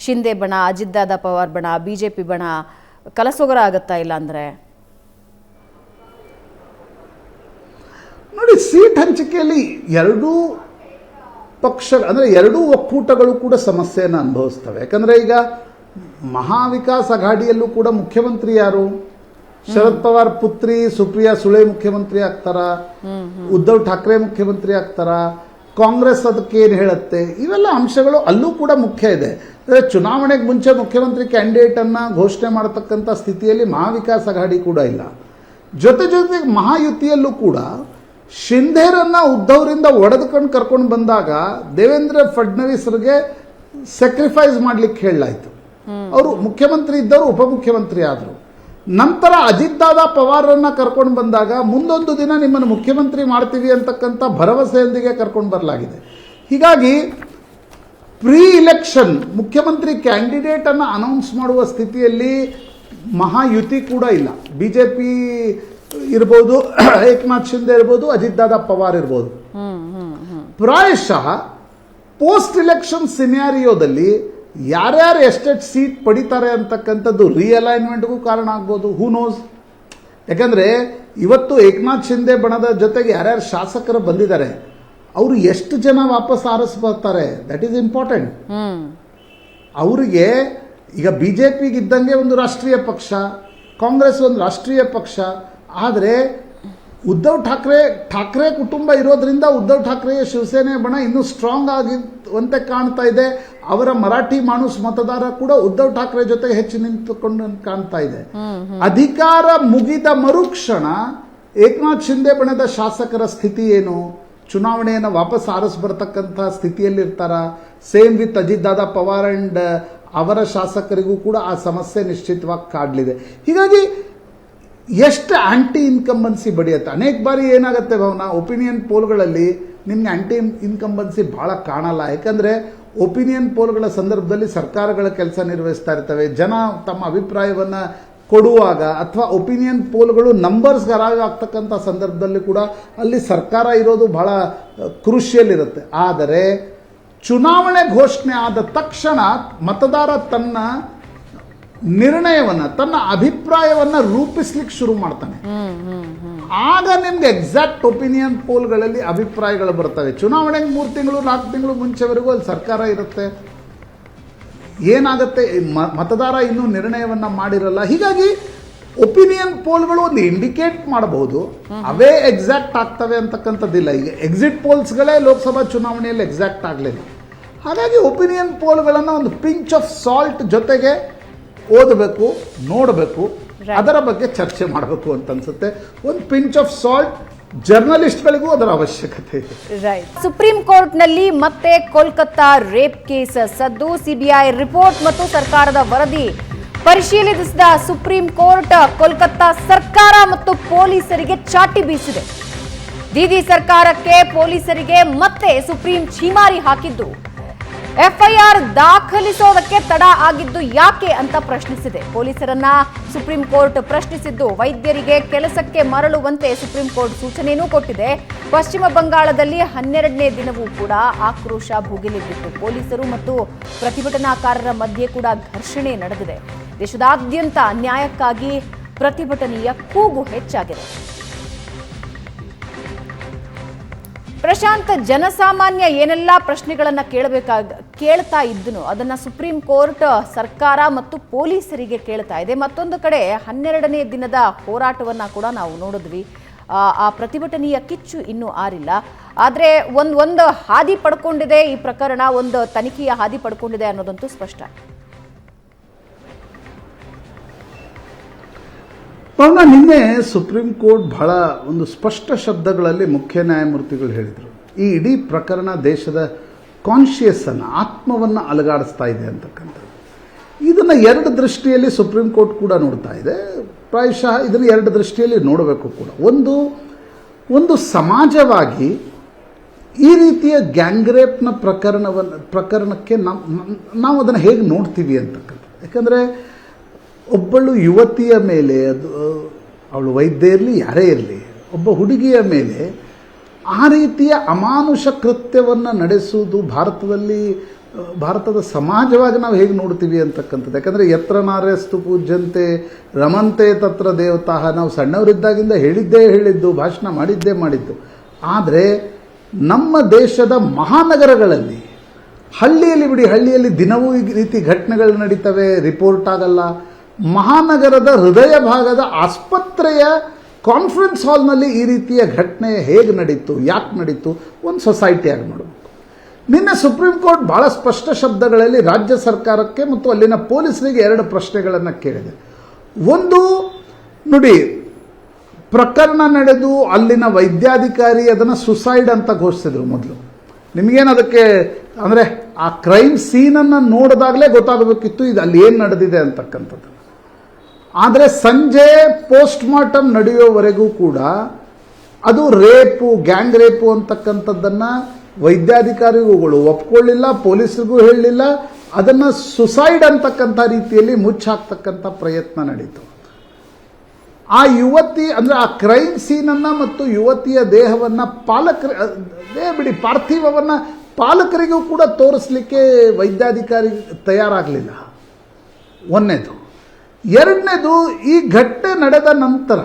ಶಿಂದೆ ಬಣ, ಅಜಿತ್ ದಾದಾ ಪವಾರ್ ಬಣ, BJP ಬಣ ಕಲಸೊಗರ ಆಗತ್ತಾ? ಇಲ್ಲ ಅಂದರೆ ನೋಡಿ, ಸೀಟ್ ಹಂಚಿಕೆಯಲ್ಲಿ ಎರಡೂ ಪಕ್ಷ ಅಂದರೆ ಎರಡೂ ಒಕ್ಕೂಟಗಳು ಕೂಡ ಸಮಸ್ಯೆಯನ್ನು ಅನುಭವಿಸ್ತವೆ. ಯಾಕಂದರೆ ಈಗ ಮಹಾವಿಕಾಸ್ ಅಘಾಡಿಯಲ್ಲೂ ಕೂಡ ಮುಖ್ಯಮಂತ್ರಿ ಯಾರು? ಶರದ್ ಪವಾರ್ ಪುತ್ರಿ ಸುಪ್ರಿಯಾ ಸುಳೆ ಮುಖ್ಯಮಂತ್ರಿ ಆಗ್ತಾರ, ಉದ್ಧವ್ ಠಾಕ್ರೆ ಮುಖ್ಯಮಂತ್ರಿ ಆಗ್ತಾರ, ಕಾಂಗ್ರೆಸ್ ಅದಕ್ಕೆ ಏನು ಹೇಳುತ್ತೆ? ಇವೆಲ್ಲ ಅಂಶಗಳು ಅಲ್ಲೂ ಕೂಡ ಮುಖ್ಯ ಇದೆ. ಅಂದರೆ ಚುನಾವಣೆಗೆ ಮುಂಚೆ ಮುಖ್ಯಮಂತ್ರಿ ಕ್ಯಾಂಡಿಡೇಟನ್ನು ಘೋಷಣೆ ಮಾಡತಕ್ಕಂಥ ಸ್ಥಿತಿಯಲ್ಲಿ ಮಹಾವಿಕಾಸ್ ಅಘಾಡಿ ಕೂಡ ಇಲ್ಲ. ಜೊತೆಗೆ ಮಹಾಯುತಿಯಲ್ಲೂ ಕೂಡ ಶಿಂಧೇರನ್ನ ಉದ್ಧವ್ರಿಂದ ಒಡೆದುಕೊಂಡು ಕರ್ಕೊಂಡು ಬಂದಾಗ ದೇವೇಂದ್ರ ಫಡ್ನವೀಸ್ರಿಗೆ ಸ್ಯಾಕ್ರಿಫೈಸ್ ಮಾಡ್ಲಿಕ್ಕೆ ಹೇಳಲಾಯಿತು. ಅವರು ಮುಖ್ಯಮಂತ್ರಿ ಇದ್ದವರು ಉಪಮುಖ್ಯಮಂತ್ರಿ ಆದರು. ನಂತರ ಅಜಿತ್ ದಾದಾ ಪವಾರನ್ನ ಕರ್ಕೊಂಡು ಬಂದಾಗ ಮುಂದೊಂದು ದಿನ ನಿಮ್ಮನ್ನು ಮುಖ್ಯಮಂತ್ರಿ ಮಾಡ್ತೀವಿ ಅಂತಕ್ಕಂಥ ಭರವಸೆಯೊಂದಿಗೆ ಕರ್ಕೊಂಡು ಬರಲಾಗಿದೆ. ಹೀಗಾಗಿ ಪ್ರೀ ಇಲೆಕ್ಷನ್ ಮುಖ್ಯಮಂತ್ರಿ ಕ್ಯಾಂಡಿಡೇಟನ್ನು ಅನೌನ್ಸ್ ಮಾಡುವ ಸ್ಥಿತಿಯಲ್ಲಿ ಮಹಾಯುತಿ ಕೂಡ ಇಲ್ಲ. BJP ಇರ್ಬೋದು, ಏಕನಾಥ್ ಶಿಂದೆ ಇರ್ಬೋದು, ಅಜಿತ್ ದಾದಾ ಪವಾರ್ ಇರ್ಬೋದು. ಪ್ರಾಯಶಃ ಪೋಸ್ಟ್ ಇಲೆಕ್ಷನ್ ಸಿನಾರಿಯೋದಲ್ಲಿ ಯಾರ್ಯಾರು ಎಷ್ಟೆಷ್ಟು ಸೀಟ್ ಪಡಿತಾರೆ ಅಂತಕ್ಕಂಥದ್ದು ರಿಅಲೈನ್ಮೆಂಟ್ಗೂ ಕಾರಣ ಆಗ್ಬೋದು. Who knows? ಯಾಕಂದರೆ ಇವತ್ತು ಏಕನಾಥ್ ಶಿಂದೆ ಬಣದ ಜೊತೆಗೆ ಯಾರ್ಯಾರು ಶಾಸಕರು ಬಂದಿದ್ದಾರೆ, ಅವರು ಎಷ್ಟು ಜನ ವಾಪಸ್ ಆರಿಸ್ಬರ್ತಾರೆ, ದಟ್ ಈಸ್ ಇಂಪಾರ್ಟೆಂಟ್. ಅವರಿಗೆ ಈಗ BJPಗೆ ಇದ್ದಂಗೆ ಒಂದು ರಾಷ್ಟ್ರೀಯ ಪಕ್ಷ, ಕಾಂಗ್ರೆಸ್ ಒಂದು ರಾಷ್ಟ್ರೀಯ ಪಕ್ಷ. ಆದರೆ ಉದ್ಧವ್ ಠಾಕ್ರೆ ಕುಟುಂಬ ಇರೋದ್ರಿಂದ ಉದ್ಧವ್ ಠಾಕ್ರೆಯ ಶಿವಸೇನೆ ಬಣ ಇನ್ನೂ ಸ್ಟ್ರಾಂಗ್ ಆಗಿರುವಂತೆ ಕಾಣ್ತಾ ಇದೆ. ಅವರ ಮರಾಠಿ ಮಾಣೂಸ್ ಮತದಾರ ಕೂಡ ಉದ್ಧವ್ ಠಾಕ್ರೆ ಜೊತೆಗೆ ಹೆಚ್ಚು ನಿಂತುಕೊಂಡು ಕಾಣ್ತಾ ಇದೆ. ಅಧಿಕಾರ ಮುಗಿದ ಮರುಕ್ಷಣ ಏಕನಾಥ್ ಶಿಂದೆ ಬಣದ ಶಾಸಕರ ಸ್ಥಿತಿ ಏನು? ಚುನಾವಣೆಯನ್ನು ವಾಪಸ್ ಆರಿಸ್ಬರ್ತಕ್ಕಂಥ ಸ್ಥಿತಿಯಲ್ಲಿರ್ತಾರ? Same with Ajit Dada Pawar and ಅವರ ಶಾಸಕರಿಗೂ ಕೂಡ ಆ ಸಮಸ್ಯೆ ನಿಶ್ಚಿತವಾಗಿ ಕಾಡಲಿದೆ. ಹೀಗಾಗಿ ಎಷ್ಟು ಆಂಟಿ ಇನ್ಕಂಬನ್ಸಿ ಬಡಿಯುತ್ತೆ. ಅನೇಕ ಬಾರಿ ಏನಾಗುತ್ತೆ ಭಾವನಾ, ಒಪಿನಿಯನ್ ಪೋಲ್ಗಳಲ್ಲಿ ನಿಮಗೆ ಆಂಟಿ ಇನ್ಕಂಬನ್ಸಿ ಭಾಳ ಕಾಣಲ್ಲ. ಯಾಕಂದರೆ ಒಪಿನಿಯನ್ ಪೋಲ್ಗಳ ಸಂದರ್ಭದಲ್ಲಿ ಸರ್ಕಾರಗಳ ಕೆಲಸ ನಿರ್ವಹಿಸ್ತಾ ಇರ್ತವೆ. ಜನ ತಮ್ಮ ಅಭಿಪ್ರಾಯವನ್ನು ಕೊಡುವಾಗ ಅಥವಾ ಒಪಿನಿಯನ್ ಪೋಲ್ಗಳು ನಂಬರ್ಸ್ ಗರಾಗ ಆಗ್ತಕ್ಕಂಥ ಸಂದರ್ಭದಲ್ಲಿ ಕೂಡ ಅಲ್ಲಿ ಸರ್ಕಾರ ಇರೋದು ಭಾಳ ಕ್ರೂಷಿಯಲ್ ಇರುತ್ತೆ. ಆದರೆ ಚುನಾವಣೆ ಘೋಷಣೆ ಆದ ತಕ್ಷಣ ಮತದಾರ ತನ್ನ ನಿರ್ಣಯವನ್ನು, ತನ್ನ ಅಭಿಪ್ರಾಯವನ್ನು ರೂಪಿಸ್ಲಿಕ್ಕೆ ಶುರು ಮಾಡ್ತಾನೆ. ಆಗ ನಿಮ್ಗೆ ಎಕ್ಸಾಕ್ಟ್ ಒಪಿನಿಯನ್ ಪೋಲ್ಗಳಲ್ಲಿ ಅಭಿಪ್ರಾಯಗಳು ಬರ್ತವೆ. ಚುನಾವಣೆಗೆ 3 ತಿಂಗಳು 4 ತಿಂಗಳು ಮುಂಚೆವರೆಗೂ ಅಲ್ಲಿ ಸರ್ಕಾರ ಇರುತ್ತೆ. ಏನಾಗುತ್ತೆ, ಮತದಾರ ಇನ್ನೂ ನಿರ್ಣಯವನ್ನು ಮಾಡಿರಲ್ಲ. ಹೀಗಾಗಿ ಒಪಿನಿಯನ್ ಪೋಲ್ಗಳು ಒಂದು ಇಂಡಿಕೇಟ್ ಮಾಡಬಹುದು, ಅವೇ ಎಕ್ಸಾಕ್ಟ್ ಆಗ್ತವೆ ಅಂತಕ್ಕಂಥದ್ದಿಲ್ಲ. ಈಗ ಎಕ್ಸಿಟ್ ಪೋಲ್ಸ್ಗಳೇ ಲೋಕಸಭಾ ಚುನಾವಣೆಯಲ್ಲಿ ಎಕ್ಸಾಕ್ಟ್ ಆಗಲಿಲ್ಲ. ಹಾಗಾಗಿ ಒಪಿನಿಯನ್ ಪೋಲ್ಗಳನ್ನು ಒಂದು ಪಿಂಚ್ ಆಫ್ ಸಾಲ್ಟ್ ಜೊತೆಗೆ ಓದಬೇಕು, ನೋಡಬೇಕು, ಅದರ ಬಗ್ಗೆ ಚರ್ಚೆ ಮಾಡಬೇಕು ಅಂತ ಅನ್ಸುತ್ತೆ. ಒಂದು ಪಿಂಚ್ ಆಫ್ ಸಾಲ್ಟ್ ಜರ್ನಲಿಸ್ಟ್ಗಳಿಗೂ ಅದರ ಅವಶ್ಯಕತೆ ಇದೆ. ರೈಟ್. ಸುಪ್ರೀಂ ಕೋರ್ಟ್ನಲ್ಲಿ ಮತ್ತೆ ಕೋಲ್ಕತ್ತಾ ರೇಪ್ ಕೇಸ್ ಸದ್ದು. CBI ರಿಪೋರ್ಟ್ ಮತ್ತು ಸರ್ಕಾರದ ವರದಿ ಪರಿಶೀಲಿಸಿದ ಸುಪ್ರೀಂ ಕೋರ್ಟ್ ಕೋಲ್ಕತ್ತಾ ಸರ್ಕಾರ ಮತ್ತು ಪೊಲೀಸರಿಗೆ ಚಾಟಿ ಬೀಸಿದೆ. ದೀದಿ ಸರ್ಕಾರಕ್ಕೆ, ಪೊಲೀಸರಿಗೆ ಮತ್ತೆ ಸುಪ್ರೀಂ ಛೀಮಾರಿ ಹಾಕಿದ್ದು. FIR ದಾಖಲಿಸೋದಕ್ಕೆ ತಡ ಆಗಿದ್ದು ಯಾಕೆ ಅಂತ ಪ್ರಶ್ನಿಸಿದೆ. ಪೊಲೀಸರನ್ನ ಸುಪ್ರೀಂ ಕೋರ್ಟ್ ಪ್ರಶ್ನಿಸಿದ್ದು. ವೈದ್ಯರಿಗೆ ಕೆಲಸಕ್ಕೆ ಮರಳುವಂತೆ ಸುಪ್ರೀಂ ಕೋರ್ಟ್ ಸೂಚನೆಯೂ ಕೊಟ್ಟಿದೆ. ಪಶ್ಚಿಮ ಬಂಗಾಳದಲ್ಲಿ 12ನೇ ದಿನವೂ ಕೂಡ ಆಕ್ರೋಶ ಭುಗಿಲೆದ್ದಿತ್ತು. ಪೊಲೀಸರು ಮತ್ತು ಪ್ರತಿಭಟನಾಕಾರರ ಮಧ್ಯೆ ಕೂಡ ಘರ್ಷಣೆ ನಡೆದಿದೆ. ದೇಶದಾದ್ಯಂತ ನ್ಯಾಯಕ್ಕಾಗಿ ಪ್ರತಿಭಟನೆಯ ಕೂಗು ಹೆಚ್ಚಾಗಿದೆ. ಪ್ರಶಾಂತ್, ಜನಸಾಮಾನ್ಯ ಏನೆಲ್ಲ ಪ್ರಶ್ನೆಗಳನ್ನ ಕೇಳ್ತಾ ಇದ್ದನು ಅದನ್ನ ಸುಪ್ರೀಂ ಕೋರ್ಟ್ ಸರ್ಕಾರ ಮತ್ತು ಪೊಲೀಸರಿಗೆ ಕೇಳ್ತಾ ಇದೆ. ಮತ್ತೊಂದು ಕಡೆ 12ನೇ ದಿನದ ಹೋರಾಟವನ್ನ ಕೂಡ ನಾವು ನೋಡಿದ್ವಿ. ಆ ಪ್ರತಿಭಟನೆಯ ಕಿಚ್ಚು ಇನ್ನೂ ಆರಿಲ್ಲ. ಆದರೆ ಒಂದು ಹಾದಿ ಪಡ್ಕೊಂಡಿದೆ ಈ ಪ್ರಕರಣ, ಒಂದು ತನಿಖೆಯ ಹಾದಿ ಪಡ್ಕೊಂಡಿದೆ ಅನ್ನೋದಂತೂ ಸ್ಪಷ್ಟ. ಪವನ, ನಿನ್ನೆ ಸುಪ್ರೀಂ ಕೋರ್ಟ್ ಬಹಳ ಒಂದು ಸ್ಪಷ್ಟ ಶಬ್ದಗಳಲ್ಲಿ ಮುಖ್ಯ ನ್ಯಾಯಮೂರ್ತಿಗಳು ಹೇಳಿದರು, ಈ ಇಡೀ ಪ್ರಕರಣ ದೇಶದ ಕಾನ್ಷಿಯಸ್ಸನ್ನು, ಆತ್ಮವನ್ನು ಅಲುಗಾಡಿಸ್ತಾ ಇದೆ ಅಂತಕ್ಕಂಥದ್ದು. ಇದನ್ನು ಎರಡು ದೃಷ್ಟಿಯಲ್ಲಿ ಸುಪ್ರೀಂ ಕೋರ್ಟ್ ಕೂಡ ನೋಡ್ತಾ ಇದೆ. ಪ್ರಾಯಶಃ ಇದನ್ನು ಎರಡು ದೃಷ್ಟಿಯಲ್ಲಿ ನೋಡಬೇಕು ಕೂಡ. ಒಂದು ಸಮಾಜವಾಗಿ ಈ ರೀತಿಯ ಗ್ಯಾಂಗ್ರೇಪ್ನ ಪ್ರಕರಣಕ್ಕೆ ನಾವು ಅದನ್ನು ಹೇಗೆ ನೋಡ್ತೀವಿ ಅಂತಕ್ಕಂಥದ್ದು. ಯಾಕಂದರೆ ಒಬ್ಬಳು ಯುವತಿಯ ಮೇಲೆ, ಅವಳು ವೈದ್ಯ ಇರಲಿ ಯಾರೇ ಇರಲಿ, ಒಬ್ಬ ಹುಡುಗಿಯ ಮೇಲೆ ಆ ರೀತಿಯ ಅಮಾನುಷ ಕೃತ್ಯವನ್ನು ನಡೆಸುವುದು ಭಾರತದ ಸಮಾಜವಾಗಿ ನಾವು ಹೇಗೆ ನೋಡ್ತೀವಿ ಅಂತಕ್ಕಂಥದ್ದು. ಯಾಕಂದರೆ ಯತ್ರ ನಾರ್ಯಸ್ತು ಪೂಜ್ಯಂತೆ ರಮಂತೆ ತತ್ರ ದೇವತಾಃ, ನಾವು ಸಣ್ಣವರಿದ್ದಾಗಿಂದ ಹೇಳಿದ್ದು, ಭಾಷಣ ಮಾಡಿದ್ದು. ಆದರೆ ನಮ್ಮ ದೇಶದ ಮಹಾನಗರಗಳಲ್ಲಿ, ಹಳ್ಳಿಯಲ್ಲಿ ದಿನವೂ ಈ ರೀತಿ ಘಟನೆಗಳು ನಡೀತವೆ, ರಿಪೋರ್ಟ್ ಆಗಲ್ಲ. ಮಹಾನಗರದ ಹೃದಯ ಭಾಗದ ಆಸ್ಪತ್ರೆಯ ಕಾನ್ಫರೆನ್ಸ್ ಹಾಲ್ನಲ್ಲಿ ಈ ರೀತಿಯ ಘಟನೆ ಹೇಗೆ ನಡೀತು, ಯಾಕೆ ನಡೀತು, ಒಂದು ಸೊಸೈಟಿಯಾಗಿ ಮಾಡಬೇಕು. ನಿನ್ನೆ ಸುಪ್ರೀಂ ಕೋರ್ಟ್ ಬಹಳ ಸ್ಪಷ್ಟ ಶಬ್ದಗಳಲ್ಲಿ ರಾಜ್ಯ ಸರ್ಕಾರಕ್ಕೆ ಮತ್ತು ಅಲ್ಲಿನ ಪೊಲೀಸರಿಗೆ ಎರಡು ಪ್ರಶ್ನೆಗಳನ್ನು ಕೇಳಿದೆ. ಒಂದು, ನೋಡಿ, ಪ್ರಕರಣ ನಡೆದು ಅಲ್ಲಿನ ವೈದ್ಯಾಧಿಕಾರಿ ಅದನ್ನು ಸುಸೈಡ್ ಅಂತ ಘೋಷಿಸಿದ್ರು. ಮೊದಲು ನಿಮಗೇನು ಅದಕ್ಕೆ ಅಂದರೆ ಆ ಕ್ರೈಮ್ ಸೀನನ್ನು ನೋಡಿದಾಗಲೇ ಗೊತ್ತಾಗಬೇಕಿತ್ತು ಇದು ಅಲ್ಲಿ ಏನು ನಡೆದಿದೆ ಅಂತಕ್ಕಂಥದ್ದು. ಆದರೆ ಸಂಜೆ ಪೋಸ್ಟ್ ಮಾರ್ಟಮ್ ನಡೆಯುವವರೆಗೂ ಕೂಡ ಅದು ಗ್ಯಾಂಗ್ ರೇಪು ಅಂತಕ್ಕಂಥದ್ದನ್ನು ವೈದ್ಯಾಧಿಕಾರಿಗಳು ಒಪ್ಕೊಳ್ಳಿಲ್ಲ, ಪೊಲೀಸರಿಗೂ ಹೇಳಲಿಲ್ಲ. ಅದನ್ನು ಸುಸೈಡ್ ಅಂತಕ್ಕಂಥ ರೀತಿಯಲ್ಲಿ ಮುಚ್ಚಾಕ್ತಕ್ಕಂಥ ಪ್ರಯತ್ನ ನಡೀತು. ಆ ಯುವತಿ ಅಂದರೆ ಆ ಕ್ರೈಮ್ ಸೀನನ್ನು ಮತ್ತು ಯುವತಿಯ ದೇಹವನ್ನು ಪಾರ್ಥಿವವನ್ನು ಪಾಲಕರಿಗೂ ಕೂಡ ತೋರಿಸಲಿಕ್ಕೆ ವೈದ್ಯಾಧಿಕಾರಿ ತಯಾರಾಗಲಿಲ್ಲ. ಒಂದನೇದು. ಎರಡನೇದು, ಈ ಘಟನೆ ನಡೆದ ನಂತರ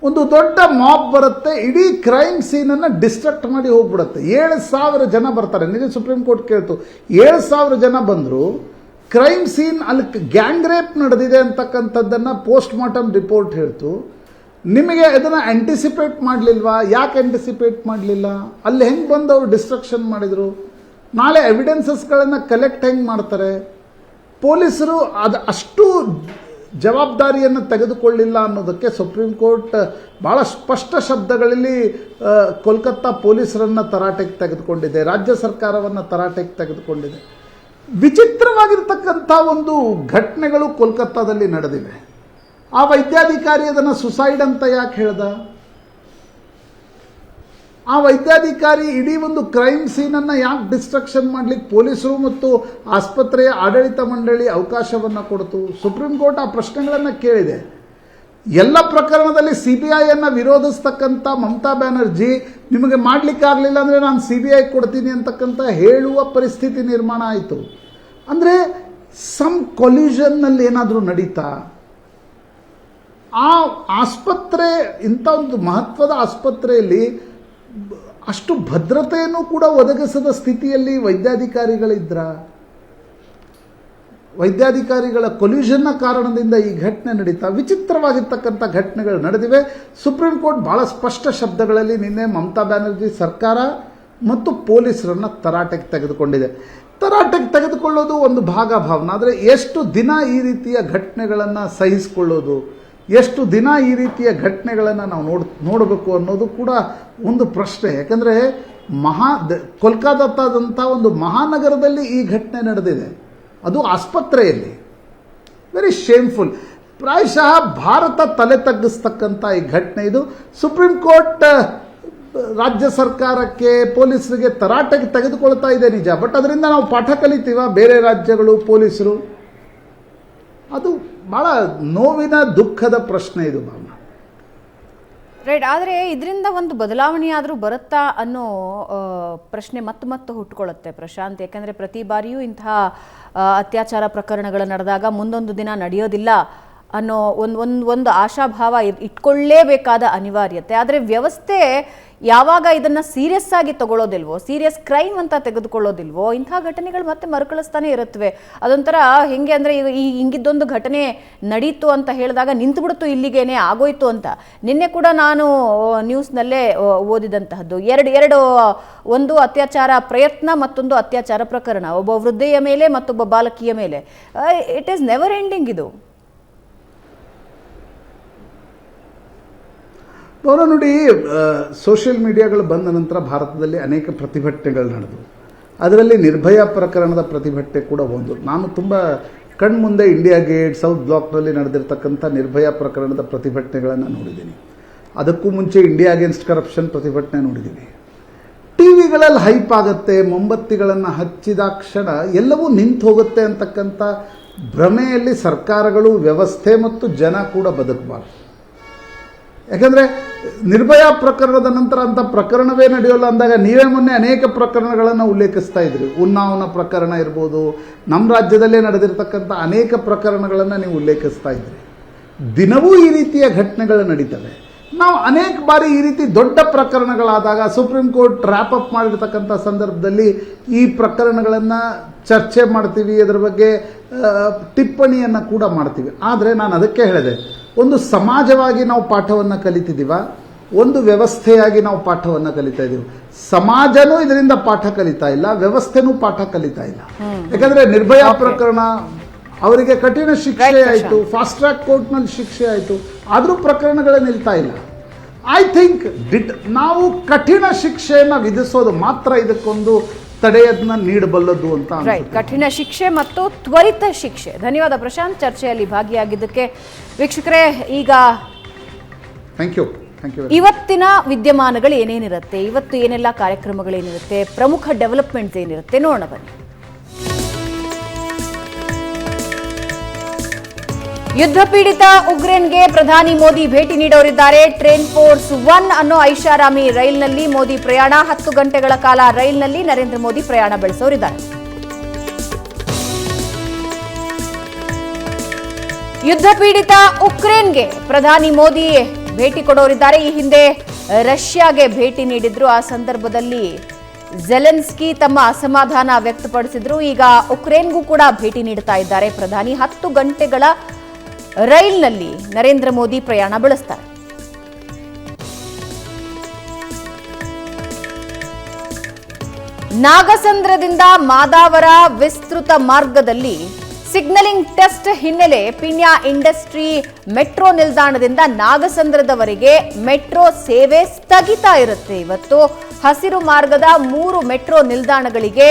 ಒಂದು ದೊಡ್ಡ ಮಾಬ್ ಬರುತ್ತೆ, ಇಡೀ ಕ್ರೈಮ್ ಸೀನನ್ನು ಡಿಸ್ಟ್ರಕ್ಟ್ ಮಾಡಿ ಹೋಗ್ಬಿಡುತ್ತೆ. 7,000 ಜನ ಬರ್ತಾರೆ. ನಿನ್ನೆ ಸುಪ್ರೀಂ ಕೋರ್ಟ್ ಕೇಳ್ತು, 7,000 ಜನ ಬಂದರು, ಕ್ರೈಮ್ ಸೀನ್ ಅಲ್ಲಿ ಗ್ಯಾಂಗ್ ರೇಪ್ ನಡೆದಿದೆ ಅಂತಕ್ಕಂಥದ್ದನ್ನು ಪೋಸ್ಟ್ ಮಾರ್ಟಮ್ ರಿಪೋರ್ಟ್ ಹೇಳ್ತು. ನಿಮಗೆ ಅದನ್ನು ಆಂಟಿಸಿಪೇಟ್ ಮಾಡಲಿಲ್ವಾ? ಯಾಕೆ ಆಂಟಿಸಿಪೇಟ್ ಮಾಡಲಿಲ್ಲ? ಅಲ್ಲಿ ಹೆಂಗೆ ಬಂದು ಅವರು ಡಿಸ್ಟ್ರಕ್ಷನ್ ಮಾಡಿದರು? ನಾಳೆ ಎವಿಡೆನ್ಸಸ್ಗಳನ್ನು ಕಲೆಕ್ಟ್ ಹೆಂಗೆ ಮಾಡ್ತಾರೆ? ಪೊಲೀಸರು ಅಷ್ಟು ಜವಾಬ್ದಾರಿಯನ್ನು ತೆಗೆದುಕೊಳ್ಳಿಲ್ಲ ಅನ್ನೋದಕ್ಕೆ ಸುಪ್ರೀಂ ಕೋರ್ಟ್ ಭಾಳ ಸ್ಪಷ್ಟ ಶಬ್ದಗಳಲ್ಲಿ ಕೋಲ್ಕತ್ತಾ ಪೊಲೀಸರನ್ನು ತರಾಟೆಗೆ ತೆಗೆದುಕೊಂಡಿದೆ, ರಾಜ್ಯ ಸರ್ಕಾರವನ್ನು ತರಾಟೆಗೆ ತೆಗೆದುಕೊಂಡಿದೆ. ವಿಚಿತ್ರವಾಗಿರ್ತಕ್ಕಂಥ ಒಂದು ಘಟನೆಗಳು ಕೋಲ್ಕತ್ತಾದಲ್ಲಿ ನಡೆದಿವೆ. ಆ ವೈದ್ಯಾಧಿಕಾರಿ ಅದನ್ನು ಸುಸೈಡ್ ಅಂತ ಯಾಕೆ ಹೇಳ್ದ? ಆ ವೈದ್ಯಾಧಿಕಾರಿ ಇಡೀ ಒಂದು ಕ್ರೈಮ್ ಸೀನನ್ನು ಯಾಕೆ ಡಿಸ್ಟ್ರಕ್ಷನ್ ಮಾಡಲಿಕ್ಕೆ ಪೊಲೀಸರು ಮತ್ತು ಆಸ್ಪತ್ರೆಯ ಆಡಳಿತ ಮಂಡಳಿ ಅವಕಾಶವನ್ನು ಕೊಡ್ತು? ಸುಪ್ರೀಂ ಕೋರ್ಟ್ ಆ ಪ್ರಶ್ನೆಗಳನ್ನು ಕೇಳಿದೆ. ಎಲ್ಲ ಪ್ರಕರಣದಲ್ಲಿ CBIಯನ್ನು ವಿರೋಧಿಸ್ತಕ್ಕಂಥ ಮಮತಾ ಬ್ಯಾನರ್ಜಿ ನಿಮಗೆ ಮಾಡಲಿಕ್ಕಾಗಲಿಲ್ಲ ಅಂದರೆ ನಾನು CBI ಕೊಡ್ತೀನಿ ಅಂತಕ್ಕಂಥ ಹೇಳುವ ಪರಿಸ್ಥಿತಿ ನಿರ್ಮಾಣ ಆಯಿತು. ಅಂದರೆ ಸಮ್ ಕೊಲ್ಯೂಷನ್ನಲ್ಲಿ ಏನಾದರೂ ನಡೀತಾ? ಆ ಆಸ್ಪತ್ರೆ, ಇಂಥ ಒಂದು ಮಹತ್ವದ ಆಸ್ಪತ್ರೆಯಲ್ಲಿ ಅಷ್ಟು ಭದ್ರತೆಯನ್ನು ಕೂಡ ಒದಗಿಸದ ಸ್ಥಿತಿಯಲ್ಲಿ ವೈದ್ಯಾಧಿಕಾರಿಗಳಿದ್ರ? ವೈದ್ಯಾಧಿಕಾರಿಗಳ ಕೊಲ್ಯೂಷನ್ನ ಕಾರಣದಿಂದ ಈ ಘಟನೆ ನಡೀತಾ? ವಿಚಿತ್ರವಾಗಿರ್ತಕ್ಕಂಥ ಘಟನೆಗಳು ನಡೆದಿವೆ. ಸುಪ್ರೀಂ ಕೋರ್ಟ್ ಭಾಳ ಸ್ಪಷ್ಟ ಶಬ್ದಗಳಲ್ಲಿ ನಿನ್ನೆ ಮಮತಾ ಬ್ಯಾನರ್ಜಿ ಸರ್ಕಾರ ಮತ್ತು ಪೊಲೀಸರನ್ನು ತರಾಟೆಗೆ ತೆಗೆದುಕೊಂಡಿದೆ. ತರಾಟೆಗೆ ತೆಗೆದುಕೊಳ್ಳೋದು ಒಂದು ಭಾವನೆ. ಆದರೆ ಎಷ್ಟು ದಿನ ಈ ರೀತಿಯ ಘಟನೆಗಳನ್ನು ಸಹಿಸಿಕೊಳ್ಳೋದು, ಎಷ್ಟು ದಿನ ಈ ರೀತಿಯ ಘಟನೆಗಳನ್ನು ನಾವು ನೋಡಬೇಕು ಅನ್ನೋದು ಕೂಡ ಒಂದು ಪ್ರಶ್ನೆ. ಯಾಕಂದರೆ ಕೋಲ್ಕತ್ತಾದಂಥ ಒಂದು ಮಹಾನಗರದಲ್ಲಿ ಈ ಘಟನೆ ನಡೆದಿದೆ, ಅದು ಆಸ್ಪತ್ರೆಯಲ್ಲಿ. Very shameful. ಪ್ರಾಯಶಃ ಭಾರತ ತಲೆ ತಗ್ಗಿಸ್ತಕ್ಕಂಥ ಈ ಘಟನೆ ಇದು. ಸುಪ್ರೀಂ ಕೋರ್ಟ್ ರಾಜ್ಯ ಸರ್ಕಾರಕ್ಕೆ, ಪೊಲೀಸರಿಗೆ ತರಾಟೆಗೆ ತೆಗೆದುಕೊಳ್ತಾ ಇದೆ ನಿಜ, ಬಟ್ ಅದರಿಂದ ನಾವು ಪಾಠ ಕಲಿತೀವ ಬೇರೆ ರಾಜ್ಯಗಳು, ಪೊಲೀಸರು? ಅದು ಭಾಳ ನೋವಿನ, ದುಃಖದ ಪ್ರಶ್ನೆ ಇದು ಭಾವನ. ರೈಟ್. ಆದರೆ ಇದರಿಂದ ಒಂದು ಬದಲಾವಣೆ ಆದರೂ ಬರುತ್ತಾ ಅನ್ನೋ ಪ್ರಶ್ನೆ ಮತ್ತೆ ಹುಟ್ಟುಕೊಳ್ಳುತ್ತೆ ಪ್ರಶಾಂತ್. ಯಾಕೆಂದರೆ ಪ್ರತಿ ಬಾರಿಯೂ ಇಂತಹ ಅತ್ಯಾಚಾರ ಪ್ರಕರಣಗಳು ನಡೆದಾಗ ಮುಂದೊಂದು ದಿನ ನಡೆಯೋದಿಲ್ಲ ಅನ್ನೋ ಒಂದು ಆಶಾಭಾವ ಇಟ್ಕೊಳ್ಳೇಬೇಕಾದ ಅನಿವಾರ್ಯತೆ. ಆದರೆ ವ್ಯವಸ್ಥೆ ಯಾವಾಗ ಇದನ್ನು ಸೀರಿಯಸ್ ಆಗಿ ತಗೊಳ್ಳೋದಿಲ್ವೋ, ಸೀರಿಯಸ್ ಕ್ರೈಮ್ ಅಂತ ತೆಗೆದುಕೊಳ್ಳೋದಿಲ್ವೋ, ಇಂಥ ಘಟನೆಗಳು ಮತ್ತೆ ಮರುಕಳಿಸ್ತಾನೆ ಇರುತ್ತವೆ. ಅದೊಂಥರ ಹೆಂಗೆ ಅಂದರೆ ಈಗ ಹಿಂಗಿದ್ದೊಂದು ಘಟನೆ ನಡೀತು ಅಂತ ಹೇಳಿದಾಗ ನಿಂತುಬಿಡ್ತು, ಇಲ್ಲಿಗೇನೆ ಆಗೋಯ್ತು ಅಂತ. ನಿನ್ನೆ ಕೂಡ ನಾನು ನ್ಯೂಸ್ನಲ್ಲೇ ಓದಿದಂತಹದ್ದು ಎರಡು ಒಂದು ಅತ್ಯಾಚಾರ ಪ್ರಯತ್ನ, ಮತ್ತೊಂದು ಅತ್ಯಾಚಾರ ಪ್ರಕರಣ, ಒಬ್ಬ ವೃದ್ಧೆಯ ಮೇಲೆ ಮತ್ತೊಬ್ಬ ಬಾಲಕಿಯ ಮೇಲೆ. ಇಟ್ ಈಸ್ ನೆವರ್ ಎಂಡಿಂಗ್ ಇದು. ನೋಡಿ, ಸೋಷಿಯಲ್ ಮೀಡಿಯಾಗಳು ಬಂದ ನಂತರ ಭಾರತದಲ್ಲಿ ಅನೇಕ ಪ್ರತಿಭಟನೆಗಳು ನಡೆದವು. ಅದರಲ್ಲಿ ನಿರ್ಭಯ ಪ್ರಕರಣದ ಪ್ರತಿಭಟನೆ ಕೂಡ ಒಂದು. ನಾನು ತುಂಬ ಕಣ್ಮುಂದೆ ಇಂಡಿಯಾ ಗೇಟ್, ಸೌತ್ ಬ್ಲಾಕ್ನಲ್ಲಿ ನಡೆದಿರ್ತಕ್ಕಂಥ ನಿರ್ಭಯ ಪ್ರಕರಣದ ಪ್ರತಿಭಟನೆಗಳನ್ನು ನೋಡಿದ್ದೀನಿ. ಅದಕ್ಕೂ ಮುಂಚೆ ಇಂಡಿಯಾ ಅಗೇನ್ಸ್ಟ್ ಕರಪ್ಷನ್ ಪ್ರತಿಭಟನೆ ನೋಡಿದ್ದೀನಿ. ಟಿ ವಿಗಳಲ್ಲಿ ಹೈಪ್ ಆಗುತ್ತೆ, ಮೊಂಬತ್ತಿಗಳನ್ನು ಹಚ್ಚಿದ ಕ್ಷಣ ಎಲ್ಲವೂ ನಿಂತು ಹೋಗುತ್ತೆ ಅಂತಕ್ಕಂಥ ಭ್ರಮೆಯಲ್ಲಿ ಸರ್ಕಾರಗಳು, ವ್ಯವಸ್ಥೆ ಮತ್ತು ಜನ ಕೂಡ ಬದುಕಬಾರ್ದು. ಯಾಕಂದರೆ ನಿರ್ಭಯ ಪ್ರಕರಣದ ನಂತರ ಅಂಥ ಪ್ರಕರಣವೇ ನಡೆಯೋಲ್ಲ ಅಂದಾಗ ನೀವೇ ಮೊನ್ನೆ ಅನೇಕ ಪ್ರಕರಣಗಳನ್ನು ಉಲ್ಲೇಖಿಸ್ತಾ ಇದ್ರಿ. ಉನ್ನಾವನ ಪ್ರಕರಣ ಇರ್ಬೋದು, ನಮ್ಮ ರಾಜ್ಯದಲ್ಲೇ ನಡೆದಿರ್ತಕ್ಕಂಥ ಅನೇಕ ಪ್ರಕರಣಗಳನ್ನು ನೀವು ಉಲ್ಲೇಖಿಸ್ತಾ ಇದ್ರಿ. ದಿನವೂ ಈ ರೀತಿಯ ಘಟನೆಗಳು ನಡೀತವೆ. ನಾವು ಅನೇಕ ಬಾರಿ ಈ ರೀತಿ ದೊಡ್ಡ ಪ್ರಕರಣಗಳಾದಾಗ ಸುಪ್ರೀಂ ಕೋರ್ಟ್ ರ್ಯಾಪ್ ಅಪ್ ಮಾಡಿರ್ತಕ್ಕಂಥ ಸಂದರ್ಭದಲ್ಲಿ ಈ ಪ್ರಕರಣಗಳನ್ನು ಚರ್ಚೆ ಮಾಡ್ತೀವಿ, ಅದರ ಬಗ್ಗೆ ಟಿಪ್ಪಣಿಯನ್ನು ಕೂಡ ಮಾಡ್ತೀವಿ. ಆದರೆ ನಾನು ಅದಕ್ಕೆ ಹೇಳಿದೆ, ಒಂದು ಸಮಾಜವಾಗಿ ನಾವು ಪಾಠವನ್ನು ಕಲಿತಿದ್ದೀವ, ಒಂದು ವ್ಯವಸ್ಥೆಯಾಗಿ ನಾವು ಪಾಠವನ್ನು ಕಲಿತಾ ಇದ್ದೀವಿ. ಸಮಾಜನೂ ಇದರಿಂದ ಪಾಠ ಕಲಿತಾ ಇಲ್ಲ, ವ್ಯವಸ್ಥೆನೂ ಪಾಠ ಕಲಿತಾ ಇಲ್ಲ. ಯಾಕಂದರೆ ನಿರ್ಭಯ ಪ್ರಕರಣ ಅವರಿಗೆ ಕಠಿಣ ಶಿಕ್ಷೆ ಆಯಿತು, ಫಾಸ್ಟ್ ಟ್ರ್ಯಾಕ್ ಕೋರ್ಟ್ನಲ್ಲಿ ಶಿಕ್ಷೆ ಆಯಿತು, ಆದರೂ ಪ್ರಕರಣಗಳೇ ನಿಲ್ತಾ ಇಲ್ಲ. ಐ ಥಿಂಕ್ ನಾವು ಕಠಿಣ ಶಿಕ್ಷೆಯನ್ನು ವಿಧಿಸೋದು ಮಾತ್ರ ಇದಕ್ಕೊಂದು ತಡೆಯನ್ನ ನೀಡಬಲ್ಲದು ಅಂತ ಅನ್ಸುತ್ತೆ. ಕಠಿಣ ಶಿಕ್ಷೆ ಮತ್ತು ತ್ವರಿತ ಶಿಕ್ಷೆ. ಧನ್ಯವಾದ ಪ್ರಶಾಂತ್, ಚರ್ಚೆಯಲ್ಲಿ ಭಾಗಿಯಾಗಿದ್ದಕ್ಕೆ. ವೀಕ್ಷಕರೇ, ಈಗ ಥ್ಯಾಂಕ್ ಯು. ಇವತ್ತಿನ ವಿದ್ಯಮಾನಗಳು ಏನೇನಿರುತ್ತೆ, ಇವತ್ತು ಏನೆಲ್ಲ ಕಾರ್ಯಕ್ರಮಗಳೇನಿರುತ್ತೆ, ಪ್ರಮುಖ ಡೆವಲಪ್ಮೆಂಟ್ಸ್ ಏನಿರುತ್ತೆ ನೋಡೋಣ ಬನ್ನಿ. ಯುದ್ಧ ಪೀಡಿತ ಉಕ್ರೇನ್ಗೆ ಪ್ರಧಾನಿ ಮೋದಿ ಭೇಟಿ ನೀಡೋರಿದ್ದಾರೆ. ಟ್ರೈನ್ ಫೋರ್ಸ್ 1 ಅನ್ನೋ ಐಷಾರಾಮಿ ರೈಲ್ನಲ್ಲಿ ಮೋದಿ ಪ್ರಯಾಣ. 10 ಗಂಟೆಗಳ ಕಾಲ ರೈಲ್ನಲ್ಲಿ ನರೇಂದ್ರ ಮೋದಿ ಪ್ರಯಾಣ ಬೆಳೆಸೋರಿದ್ದಾರೆ. ಯುದ್ಧ ಪೀಡಿತ ಉಕ್ರೇನ್ಗೆ ಪ್ರಧಾನಿ ಮೋದಿ ಭೇಟಿ ಕೊಡೋರಿದ್ದಾರೆ. ಈ ಹಿಂದೆ ರಷ್ಯಾಗೆ ಭೇಟಿ ನೀಡಿದ್ರು. ಆ ಸಂದರ್ಭದಲ್ಲಿ ಝೆಲೆನ್ಸ್ಕಿ ತಮ್ಮ ಅಸಮಾಧಾನ ವ್ಯಕ್ತಪಡಿಸಿದ್ರು. ಈಗ ಉಕ್ರೇನ್ಗೂ ಕೂಡ ಭೇಟಿ ನೀಡುತ್ತಾ ಇದ್ದಾರೆ ಪ್ರಧಾನಿ. 10 ಗಂಟೆಗಳ ರೈಲ್ನಲ್ಲಿ ನರೇಂದ್ರ ಮೋದಿ ಪ್ರಯಾಣ ಬೆಳೆಸ್ತಾರೆ. ನಾಗಸಂದ್ರದಿಂದ ಮಾದಾವರ ವಿಸ್ತೃತ ಮಾರ್ಗದಲ್ಲಿ ಸಿಗ್ನಲಿಂಗ್ ಟೆಸ್ಟ್ ಹಿನ್ನೆಲೆ ಪಿಣ್ಯ ಇಂಡಸ್ಟ್ರಿ ಮೆಟ್ರೋ ನಿಲ್ದಾಣದಿಂದ ನಾಗಸಂದ್ರದವರೆಗೆ ಮೆಟ್ರೋ ಸೇವೆ ಸ್ಥಗಿತ ಇರುತ್ತೆ. ಇವತ್ತು ಹಸಿರು ಮಾರ್ಗದ 3 ಮೆಟ್ರೋ ನಿಲ್ದಾಣಗಳಿಗೆ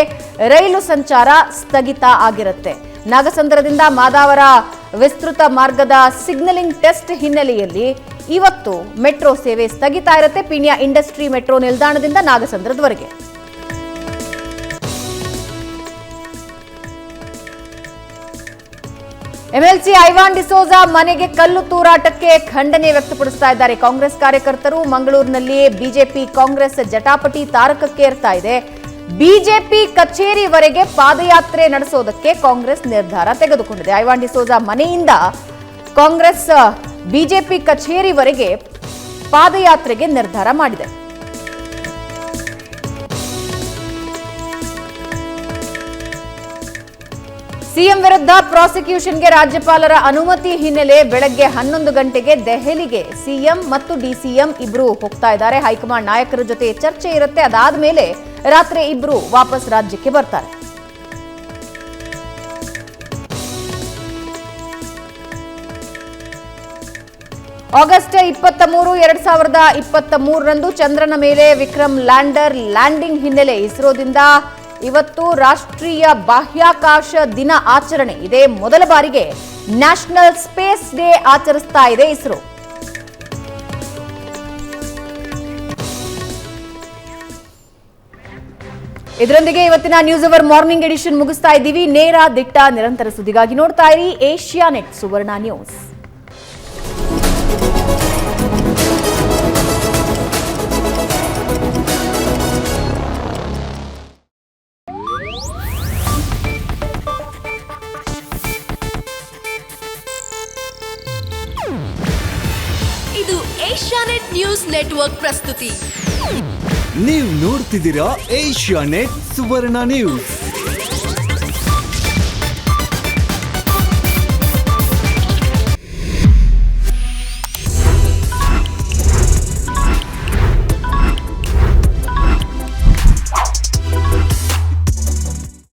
ರೈಲು ಸಂಚಾರ ಸ್ಥಗಿತ ಆಗಿರುತ್ತೆ. ನಾಗಸಂದ್ರದಿಂದ ಮಾದಾವರ ವಿಸ್ತೃತ ಮಾರ್ಗದ ಸಿಗ್ನಲಿಂಗ್ ಟೆಸ್ಟ್ ಹಿನ್ನೆಲೆಯಲ್ಲಿ ಇವತ್ತು ಮೆಟ್ರೋ ಸೇವೆ ಸ್ಥಗಿತ ಇರುತ್ತೆ. ಪಿಣ್ಯ ಇಂಡಸ್ಟ್ರಿ ಮೆಟ್ರೋ ನಿಲ್ದಾಣದಿಂದ ನಾಗಸಂದ್ರದವರೆಗೆ. ಎಂಎಲ್ಸಿ ಐವಾನ್ ಡಿಸೋಜಾ ಮನೆಗೆ ಕಲ್ಲು ತೂರಾಟಕ್ಕೆ ಖಂಡನೆ ವ್ಯಕ್ತಪಡಿಸ್ತಾ ಇದ್ದಾರೆ ಕಾಂಗ್ರೆಸ್ ಕಾರ್ಯಕರ್ತರು. ಮಂಗಳೂರಿನಲ್ಲಿ ಬಿಜೆಪಿ ಕಾಂಗ್ರೆಸ್ ಜಟಾಪಟಿ ತಾರಕಕ್ಕೇರ್ತಾ ಇದೆ. ಬಿಜೆಪಿ ಕಚೇರಿವರೆಗೆ ಪಾದಯಾತ್ರೆ ನಡೆಸೋದಕ್ಕೆ ಕಾಂಗ್ರೆಸ್ ನಿರ್ಧಾರ ತೆಗೆದುಕೊಂಡಿದೆ. ಐವಾನ್ ಡಿಸೋಜಾ ಮನೆಯಿಂದ ಕಾಂಗ್ರೆಸ್ ಬಿಜೆಪಿ ಕಚೇರಿವರೆಗೆ ಪಾದಯಾತ್ರೆಗೆ ನಿರ್ಧಾರ ಮಾಡಿದೆ. ಸಿಎಂ ವಿರುದ್ಧ ಪ್ರಾಸಿಕ್ಯೂಷನ್ಗೆ ರಾಜ್ಯಪಾಲರ ಅನುಮತಿ ಹಿನ್ನೆಲೆ ಬೆಳಗ್ಗೆ 11 ಗಂಟೆಗೆ ದೆಹಲಿಗೆ ಸಿಎಂ ಮತ್ತು ಡಿಸಿಎಂ ಇಬ್ರು ಹೋಗ್ತಾ ಇದ್ದಾರೆ. ಹೈಕಮಾಂಡ್ ನಾಯಕರ ಜೊತೆ ಚರ್ಚೆ ಇರುತ್ತೆ. ಅದಾದ ಮೇಲೆ ರಾತ್ರಿ ಇಬ್ರು ವಾಪಸ್ ರಾಜ್ಯಕ್ಕೆ ಬರ್ತಾರೆ. ಆಗಸ್ಟ್ 23, 2023ರಂದು ಚಂದ್ರನ ಮೇಲೆ ವಿಕ್ರಮ್ ಲ್ಯಾಂಡರ್ ಲ್ಯಾಂಡಿಂಗ್ ಹಿನ್ನೆಲೆ ಇಸ್ರೋದಿಂದ ಇವತ್ತು ರಾಷ್ಟ್ರೀಯ ಬಾಹ್ಯಾಕಾಶ ದಿನ ಆಚರಣೆ. ಇದೇ ಮೊದಲ ಬಾರಿಗೆ ನ್ಯಾಷನಲ್ ಸ್ಪೇಸ್ ಡೇ ಆಚರಿಸ್ತಾ ಇದೆ ಇಸ್ರೋ. ಇದರೊಂದಿಗೆ ಇವತ್ತಿನ ನ್ಯೂಸ್ ಅವರ್ ಮಾರ್ನಿಂಗ್ ಎಡಿಷನ್ ಮುಗಿಸ್ತಾ ಇದ್ದೀವಿ. ನೇರ ದಿಟ್ಟ ನಿರಂತರ ಸುದ್ದಿಗಾಗಿ ನೋಡ್ತಾ ಇರಿ ಏಷ್ಯಾ ನೆಟ್ ಸುವರ್ಣ ನ್ಯೂಸ್. ಇದು ಏಷ್ಯಾನೆಟ್ ನ್ಯೂಸ್ ನೆಟ್ವರ್ಕ್ ಪ್ರಸ್ತುತಿ. ನೀವು ನೋಡ್ತಿದ್ದೀರಾ ಏಷ್ಯಾನೆಟ್ ಸುವರ್ಣ ನ್ಯೂಸ್.